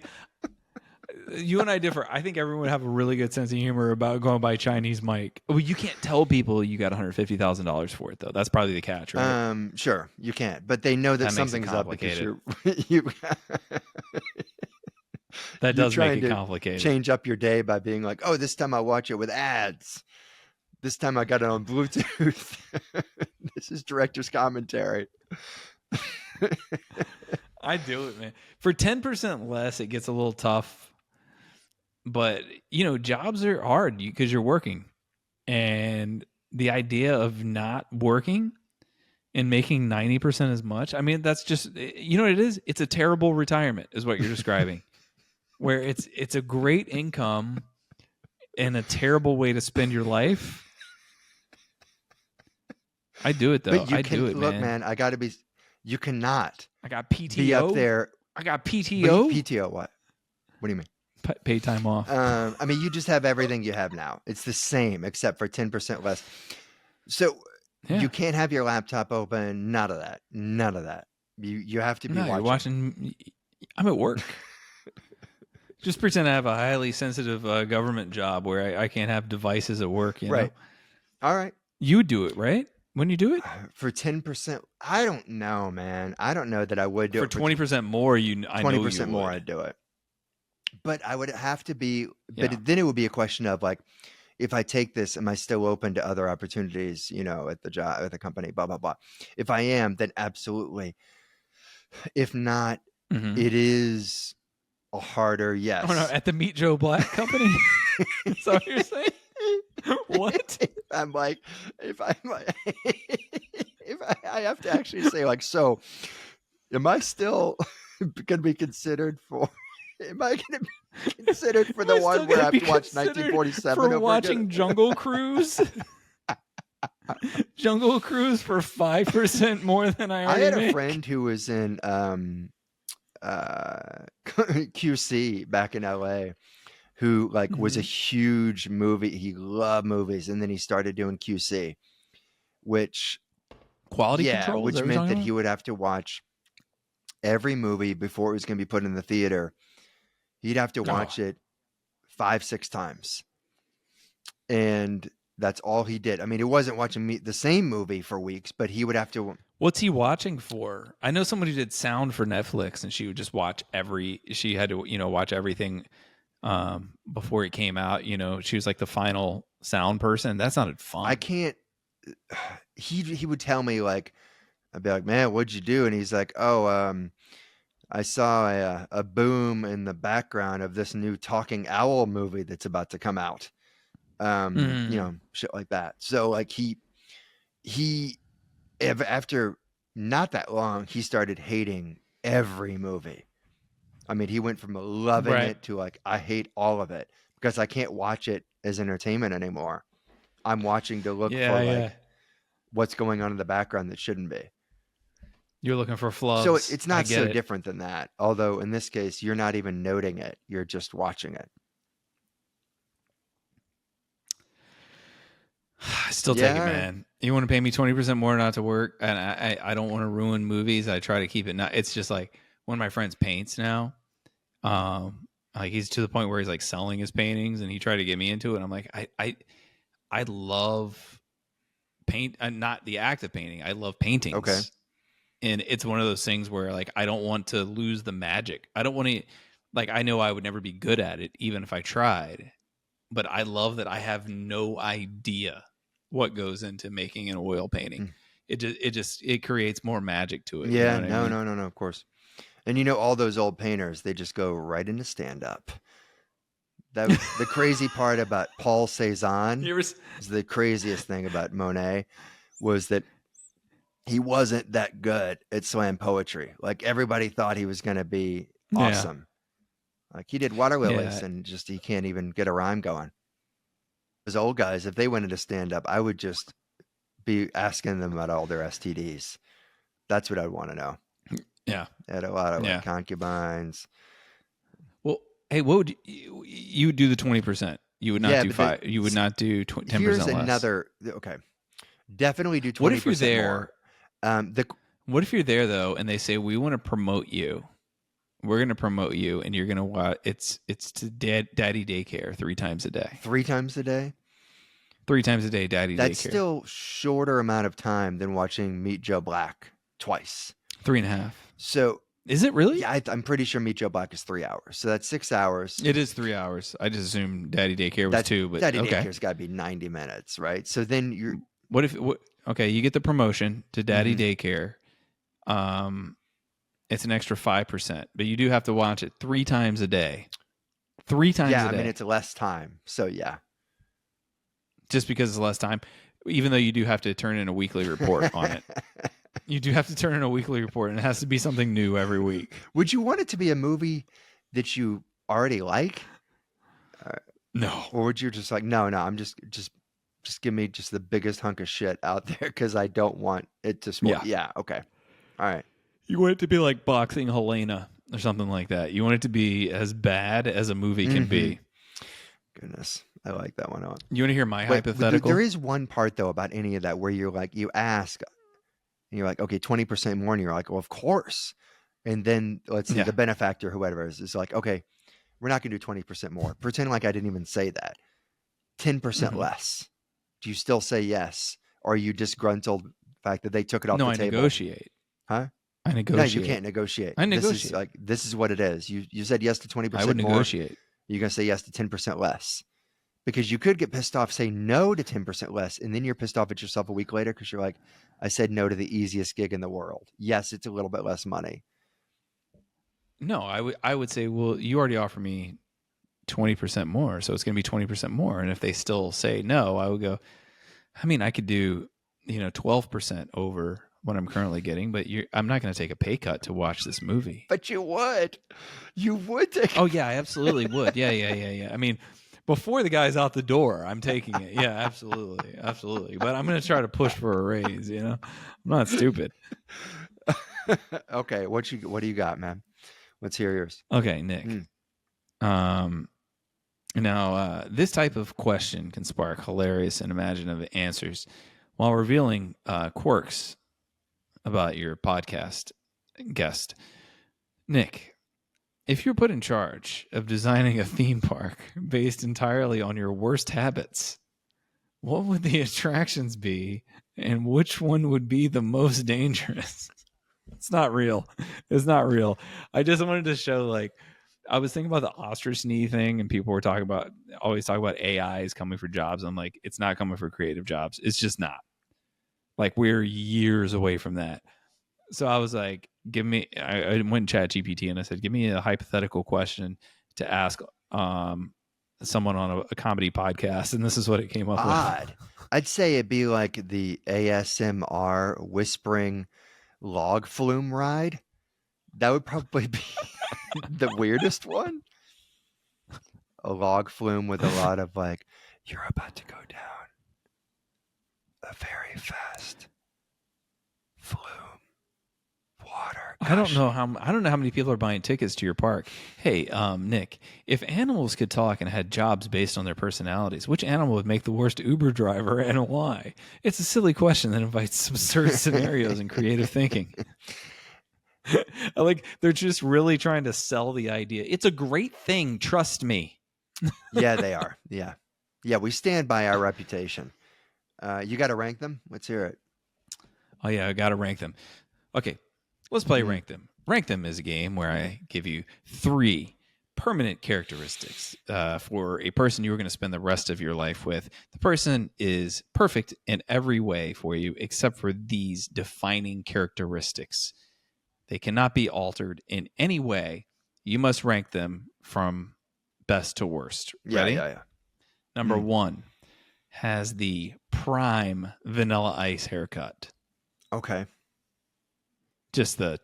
You and I differ. I think everyone would have a really good sense of humor about going by Chinese Mike. Well, you can't tell people you got $150,000 for it, though. That's probably the catch, right? Sure, you can't. But they know that something's up because you that does make it complicated. Change up your day by being like, "Oh, this time I watch it with ads. This time I got it on Bluetooth. This is director's commentary." I do it, man. For 10% less, it gets a little tough. But, jobs are hard because you're working. And the idea of not working and making 90% as much, I mean, that's just, you know what it is? It's a terrible retirement is what you're describing. Where it's a great income and a terrible way to spend your life. I do it, though. But look, man, I got to be, you cannot. I got PTO. Be up there. I got PTO. PTO, what? What do you mean? Pay time off. I mean, you just have everything you have now. It's the same except for 10% less. So you can't have your laptop open. None of that. You have to be watching. You're watching. I'm at work. Just pretend I have a highly sensitive government job where I can't have devices at work. You know? All right. You do it, right? When you do it? For 10%, I don't know, man. I don't know that I would do it. For 20% more, I know 20% more, I'd do it. But I would have to be, but then it would be a question of like, if I take this, am I still open to other opportunities, at the job, at the company, blah, blah, blah. If I am, then absolutely. If not, it is a harder yes. Oh, no, at the Meet Joe Black company? Is that what you're saying? What? I'm like, if I have to actually say like, so am I still going to be considered for? Am I going to be considered for the one where I have to watch 1947 for watching again? Jungle Cruise? Jungle Cruise for 5% more than I already had a make? friend who was in QC back in LA who like was a huge movie. He loved movies, and then he started doing QC, which quality control, which meant that he would have to watch every movie before it was going to be put in the theater. He'd have to watch it 5-6 times, and that's all he did. I mean, he wasn't watching the same movie for weeks, but he would have to. What's he watching for? I know somebody did sound for Netflix, and she would just watch she had to, watch everything before it came out. She was like the final sound person. That sounded fun. I can't. He would tell me like, I'd be like, man, what'd you do? And he's like, I saw a boom in the background of this new talking owl movie that's about to come out. Shit like that. So like he after not that long, he started hating every movie. I mean, he went from loving it to like, I hate all of it because I can't watch it as entertainment anymore. I'm watching to look for like what's going on in the background that shouldn't be. You're looking for flubs. So it's not so different than that. Although in this case, you're not even noting it. You're just watching it. I still take it, man. You want to pay me 20% more not to work, and I don't want to ruin movies. I try to keep it not. It's just like one of my friends paints now. Like he's to the point where he's like selling his paintings, and he tried to get me into it. And I'm like, I love paint, not the act of painting. I love paintings. Okay. And it's one of those things where like I don't want to lose the magic. I don't want to, like, I know I would never be good at it even if I tried. But I love that I have no idea what goes into making an oil painting. It creates more magic to it. Yeah, no, of course. And all those old painters, they just go right into stand up. That was the crazy part about Paul Cézanne. Is the craziest thing about Monet was that he wasn't that good at slam poetry. Like everybody thought he was going to be awesome. Yeah. Like he did water lilies and just he can't even get a rhyme going. Those old guys, if they went into stand up, I would just be asking them about all their STDs. That's what I'd want to know. Yeah. They had a lot of like concubines. Well, hey, what would you would do the 20%? You would not do 5. You would not do 10% here's less. Another. Okay. Definitely do 20% What if you're there? More. What if you're there though, and they say we want to promote you? We're going to promote you, and you're going to watch. It's to daddy daycare 3 times a day. 3 times a day. 3 times a day, daddy daycare. That's still shorter amount of time than watching Meet Joe Black twice. 3.5. So is it really? Yeah, I'm pretty sure Meet Joe Black is 3 hours. So that's 6 hours. It is 3 hours. I just assumed daddy daycare was 2, but daddy daycare's got to be 90 minutes, right? So then you're. Okay, you get the promotion to daddy daycare. It's an extra 5%, but you do have to watch it 3 times a day. 3 times a day. Yeah, I mean, it's less time. So, yeah. Just because it's less time, even though you do have to turn in a weekly report on it. You do have to turn in a weekly report, and it has to be something new every week. Would you want it to be a movie that you already like? No. Or would you just like, no, I'm just give me just the biggest hunk of shit out there because I don't want it to spoil. Yeah, okay. All right. You want it to be like Boxing Helena or something like that. You want it to be as bad as a movie can be. Goodness. I like that one. You want to hear my hypothetical? There is one part, though, about any of that where you're like, you ask, and you're like, okay, 20% more. And you're like, well, of course. And then let's see, the benefactor, whoever is like, okay, we're not going to do 20% more. Pretend like I didn't even say that. 10% less. Do you still say yes? Or are you disgruntled the fact that they took it off the table? No, I negotiate. Huh? I negotiate. No, you can't negotiate. I negotiate. This is what it is. You said yes to 20% more. I would negotiate. You're going to say yes to 10% less. Because you could get pissed off, say no to 10% less, and then you're pissed off at yourself a week later because you're like, I said no to the easiest gig in the world. Yes, it's a little bit less money. No, I would say, well, you already offered me 20% more. So it's going to be 20% more. And if they still say no, I would go, I mean, I could do, 12% over what I'm currently getting, but I'm not going to take a pay cut to watch this movie. But you would take. Oh yeah, I absolutely would. Yeah. I mean, before the guy's out the door, I'm taking it. Yeah, absolutely. But I'm going to try to push for a raise. I'm not stupid. Okay, what do you got, man? Let's hear yours. Okay, Nick. Now, this type of question can spark hilarious and imaginative answers while revealing quirks about your podcast guest. Nick, if you're put in charge of designing a theme park based entirely on your worst habits, what would the attractions be and which one would be the most dangerous? It's not real. I just wanted to show, like, I was thinking about the ostrich knee thing, and people were always talking about AI is coming for jobs. I'm like, it's not coming for creative jobs. It's just not. Like, we're years away from that. So I was like, I went and chat GPT and I said, give me a hypothetical question to ask someone on a comedy podcast. And this is what it came up with. I'd say it'd be like the ASMR whispering log flume ride. That would probably be the weirdest one. A log flume with a lot of like, you're about to go down a very fast flume water. I don't know how many people are buying tickets to your park. Hey, Nick, if animals could talk and had jobs based on their personalities, which animal would make the worst Uber driver and why? It's a silly question that invites absurd scenarios and creative thinking. Like, they're just really trying to sell the idea. It's a great thing, trust me. Yeah, they are. Yeah, we stand by our reputation. You got to rank them. Let's hear it. Oh yeah, I got to rank them. Okay, let's play Rank Them. Rank Them is a game where I give you 3 permanent characteristics for a person you are going to spend the rest of your life with. The person is perfect in every way for you except for these defining characteristics. They cannot be altered in any way. You must rank them from best to worst. Ready? Yeah. Number 1 has the prime Vanilla Ice haircut. Okay. Just the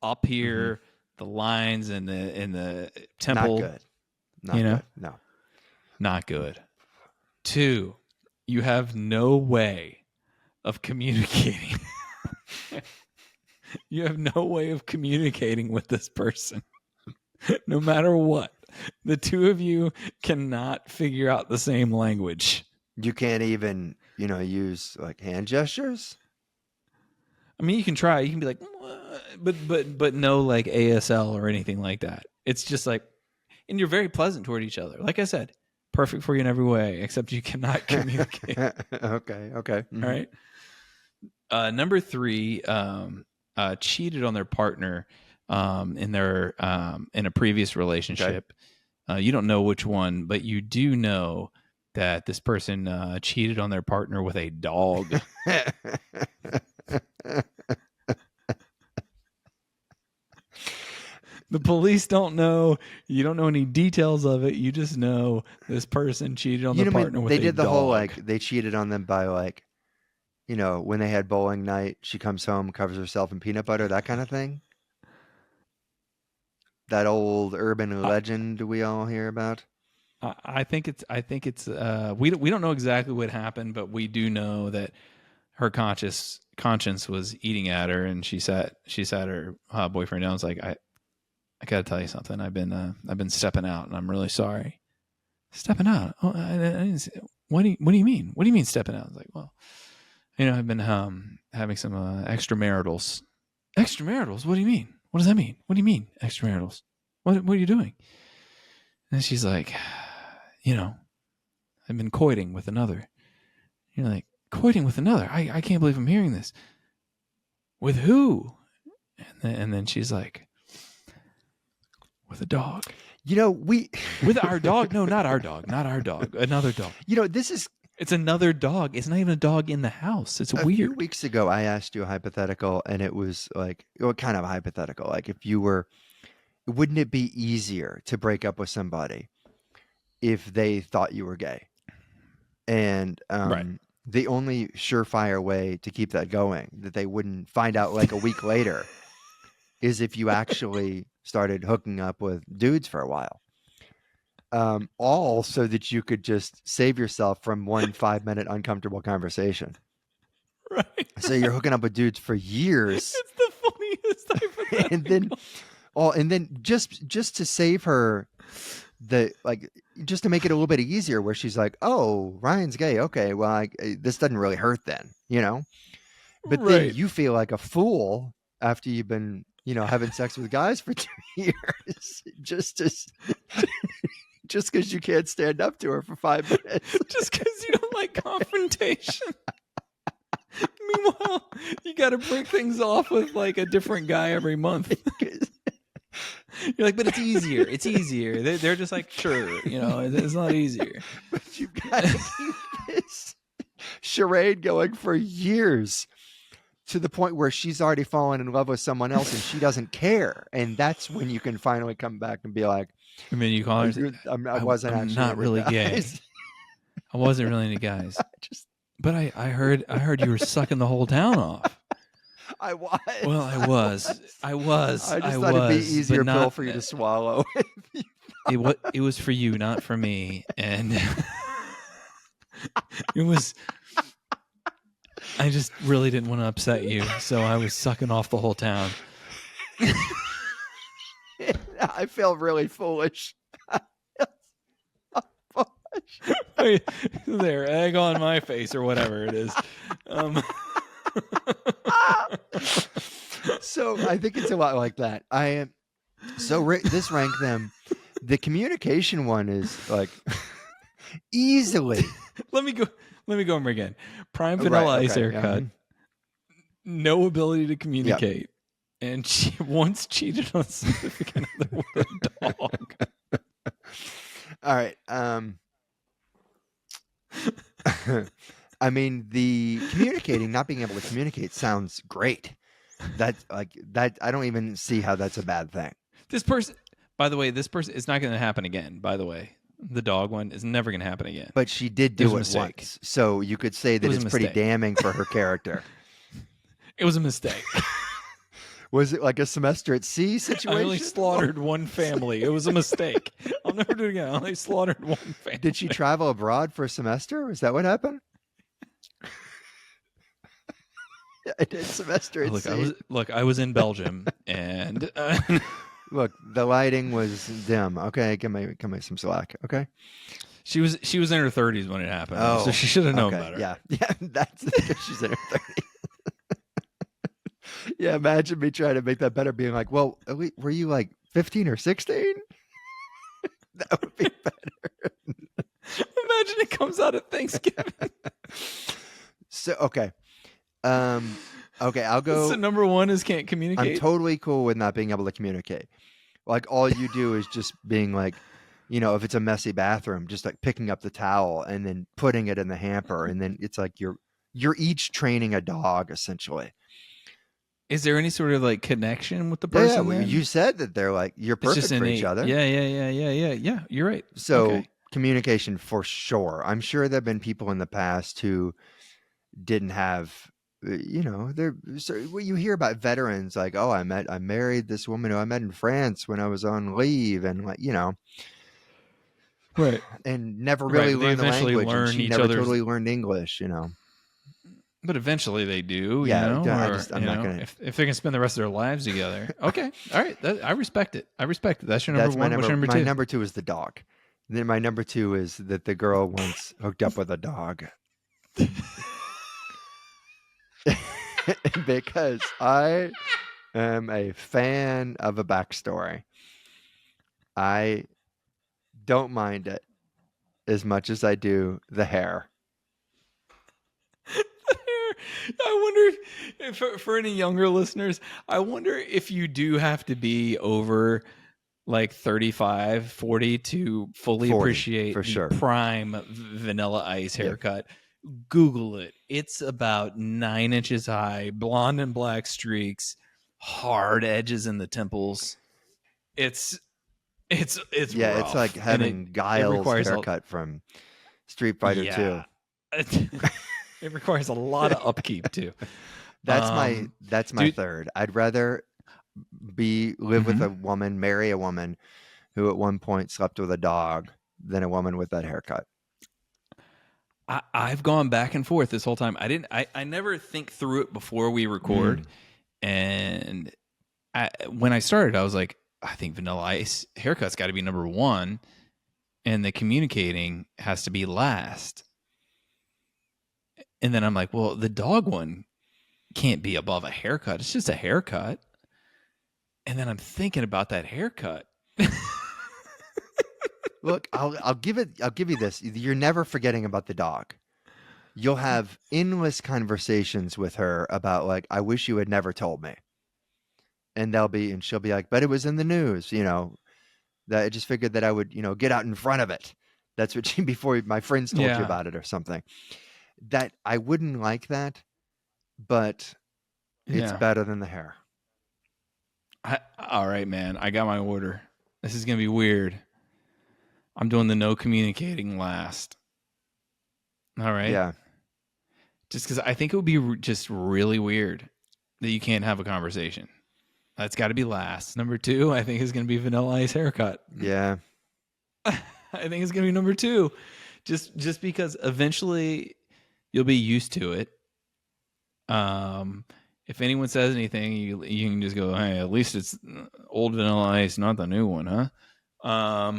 up here, the lines and the temple. Not good. Not good. No. Not good. 2, you have no way of communicating. You have no way of communicating with this person. No matter what. The two of you cannot figure out the same language. You can't even, use like hand gestures? I mean, you can try. You can be like, but no like ASL or anything like that. It's just like, and you're very pleasant toward each other. Like I said, perfect for you in every way, except you cannot communicate. Okay. Mm-hmm. All right. Number 3, cheated on their partner in a previous relationship. Okay. You don't know which one, but you do know that this person cheated on their partner with a dog. The police don't know. You don't know any details of it. You just know this person cheated on their partner with a dog. They did the whole, like, they cheated on them by, like, when they had bowling night, she comes home, covers herself in peanut butter, that kind of thing. That old urban legend we all hear about. I think it's we don't know exactly what happened, but we do know that her conscience was eating at her, and she sat her boyfriend down. And was like, I got to tell you something. I've been stepping out, and I'm really sorry. Stepping out? Oh, I didn't see, what do you mean? What do you mean stepping out? I was like, well, I've been having some extramaritals. Extramaritals? What do you mean? What does that mean? What do you mean extramaritals? What are you doing? And she's like, I've been coiting with another. You're like, coiting with another? I can't believe I'm hearing this. With who? And then she's like, with a dog. With our dog? No, not our dog. Another dog. It's another dog. It's not even a dog in the house. It's weird. A few weeks ago, I asked you a hypothetical, and it was like, what kind of hypothetical? Like, wouldn't it be easier to break up with somebody if they thought you were gay. And Right. the only surefire way to keep that going, that they wouldn't find out like a week later, is if you actually started hooking up with dudes for a while. All so that you could just save yourself from one 5-minute uncomfortable conversation. Right. So you're hooking up with dudes for years. It's the funniest hypothetical. and then just to save her just to make it a little bit easier, where she's like, oh, Ryan's gay. Okay, well, this doesn't really hurt then, But then you feel like a fool after you've been, having sex with guys for 2 years, just because you can't stand up to her for 5 minutes. Just because you don't like confrontation. Meanwhile, you got to break things off with like a different guy every month. You're like, but it's easier. It's easier. They're just like, sure, it's not easier. But you've got to keep this charade going for years, to the point where she's already fallen in love with someone else and she doesn't care. And that's when you can finally come back and be like, I mean, you call her, I'm not really gay. I wasn't really into guys. But I heard you were sucking the whole town off. I was. Well, I was. I just thought it'd be easier pill for you to swallow. It was for you, not for me. And it was. I just really didn't want to upset you, so I was sucking off the whole town. I feel really foolish. There, egg on my face or whatever it is. So I think it's a lot like that. This rank them. The communication one is like easily. Let me go over again. Prime vanilla ice haircut. No ability to communicate. Yep. And she once cheated on a significant other with a dog. All right. I mean, the communicating, not being able to communicate sounds great. That's like that. I don't even see how that's a bad thing. This person, by the way, it's not going to happen again. By the way, the dog one is never going to happen again. But she did do it once, so you could say that it's pretty damning for her character. It was a mistake. Was it like a semester at sea situation? I only slaughtered one family. It was a mistake. I'll never do it again. I only slaughtered one family. Did she travel abroad for a semester? Is that what happened? I did semester at sea. I was in Belgium, and look, the lighting was dim. Okay, give me some slack. Okay. She was in her 30s when it happened, so she should have known better. Yeah, that's because she's in her 30s. Yeah, imagine me trying to make that better, being like, well, were you like 15 or 16? That would be better. Imagine it comes out at Thanksgiving. So, okay. I'll go. So number one is can't communicate. I'm totally cool with not being able to communicate. Like, all you do is just being like, if it's a messy bathroom, just like picking up the towel and then putting it in the hamper. And then it's like you're each training a dog, essentially. Is there any sort of like connection with the person? Yeah, you said that they're like, you're perfect for each other. Yeah. You're right. So communication for sure. I'm sure there have been people in the past who didn't have, what you hear about veterans, like, oh, I married this woman who I met in France when I was on leave, and like, right, and never really learned the language. And she never totally learned English, But eventually they do, I'm not gonna. If they can spend the rest of their lives together, okay, all right. I respect it. That's your number one. What's your number two? My number two is the dog. And then my number two is that the girl once hooked up with a dog. Because I am a fan of a backstory. I don't mind it as much as I do the hair. I wonder if for any younger listeners, I wonder if you do have to be over like 35, 40 to fully 40, appreciate for the sure. prime vanilla ice haircut. Yeah. Google it. It's about 9 inches high, blonde and black streaks, hard edges in the temples. It's It's rough. It's like having Guile's haircut from Street Fighter 2. It requires a lot of upkeep too. That's my third. I'd rather live with a woman, marry a woman who at one point slept with a dog than a woman with that haircut. I've gone back and forth this whole time. I never think through it before we record. And when I started, I was like, I think Vanilla Ice haircut's got to be number one, and the communicating has to be last. And then I'm like, well, the dog one can't be above a haircut. It's just a haircut. And then I'm thinking about that haircut. Look, I'll give you this. You're never forgetting about the dog. You'll have endless conversations with her about like, I wish you had never told me. And she'll be like, but it was in the news, that I just figured that I would, get out in front of it. That's what before my friends told you about it or something. That I wouldn't like that, but it's better than the hair. All right, man. I got my order. This is going to be weird. I'm doing the no communicating last. All right. Yeah. Just because I think it would be just really weird that you can't have a conversation. That's got to be last. Number 2, I think is going to be Vanilla Ice haircut. Yeah. I think it's going to be number 2. Just because eventually you'll be used to it. If anyone says anything, you can just go, hey, at least it's old Vanilla Ice, not the new one, huh?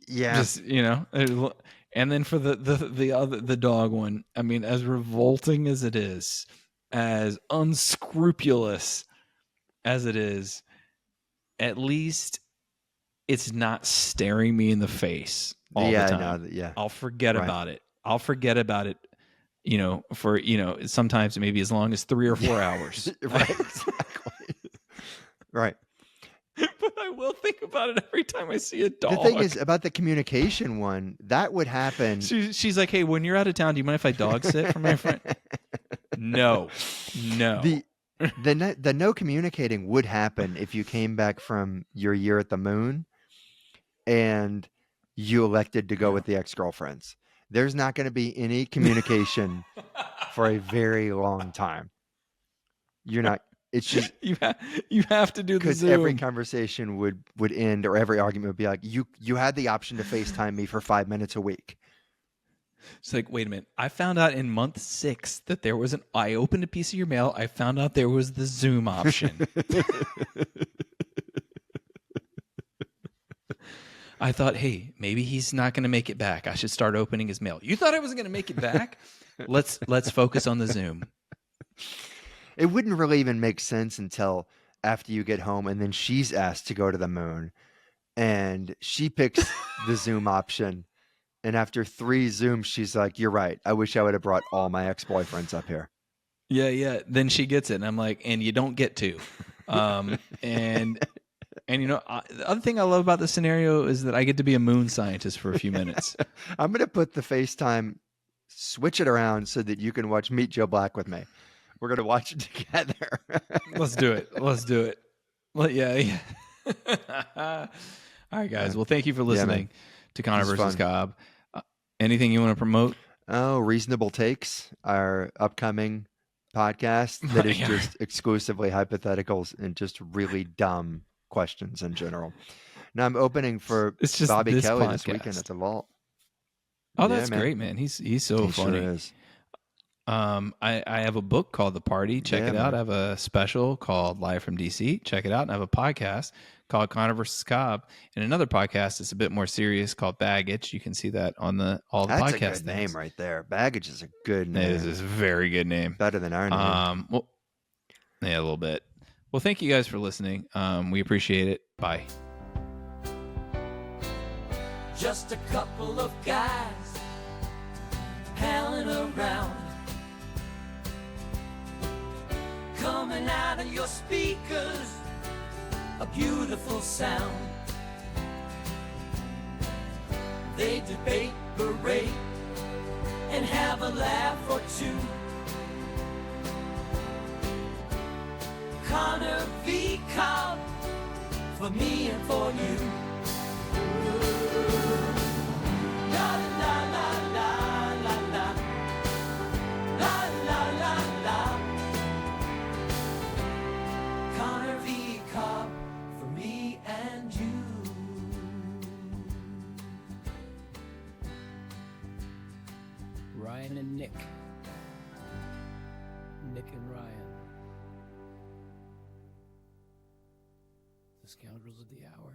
Yeah. Just, and then for the dog one, I mean, as revolting as it is, as unscrupulous as it is, at least it's not staring me in the face all the time. No, I'll forget about it. For sometimes maybe as long as 3 or 4 hours. Right, exactly. Right. But I will think about it every time I see a dog. The thing is about the communication one, that would happen. She's like, hey, when you're out of town, do you mind if I dog sit for my friend? No. The no communicating would happen if you came back from your year at the moon and you elected to go with the ex-girlfriends. There's not going to be any communication for a very long time. You're not. It's just you have to do the Zoom. Because every conversation would end, or every argument would be like, you had the option to FaceTime me for 5 minutes a week. It's like, wait a minute. I found out in month 6 that there was I opened a piece of your mail. I found out there was the Zoom option. I thought, hey, maybe he's not going to make it back. I should start opening his mail. You thought I wasn't going to make it back? Let's focus on the Zoom. It wouldn't really even make sense until after you get home and then she's asked to go to the moon and she picks the Zoom option. And after 3 Zooms, she's like, you're right. I wish I would have brought all my ex-boyfriends up here. Yeah. Then she gets it. And I'm like, and you don't get to. And the other thing I love about this scenario is that I get to be a moon scientist for a few minutes. I'm going to put the FaceTime, switch it around so that you can watch Meet Joe Black with me. We're going to watch it together. Let's do it. Well, yeah. All right, guys. Well, thank you for listening to Connor versus Cobb. Anything you want to promote? Oh, Reasonable Takes, our upcoming podcast that is just exclusively hypotheticals and just really dumb questions in general. Now I'm opening for Bobby Kelly this weekend at the Vault. Oh, that's great, man. He's so funny. Sure is. I have a book called The Party. Check it out. I have a special called Live from DC. Check it out. And I have a podcast called Connor versus Cobb, and another podcast that's a bit more serious called Baggage. You can see that on all the podcast. That's a good name right there. Baggage is a good name. It is a very good name. Better than our name. Well, yeah, a little bit. Well, thank you guys for listening. We appreciate it. Bye. Just a couple of guys palling around, coming out of your speakers, a beautiful sound. They debate, berate, and have a laugh or two. Connor v. Cobb, for me and for you. La la la la la la. La la la la. Connor v. Cobb for me and you. Ryan and Nick. Nick and Ryan. The Scoundrels of the Hour.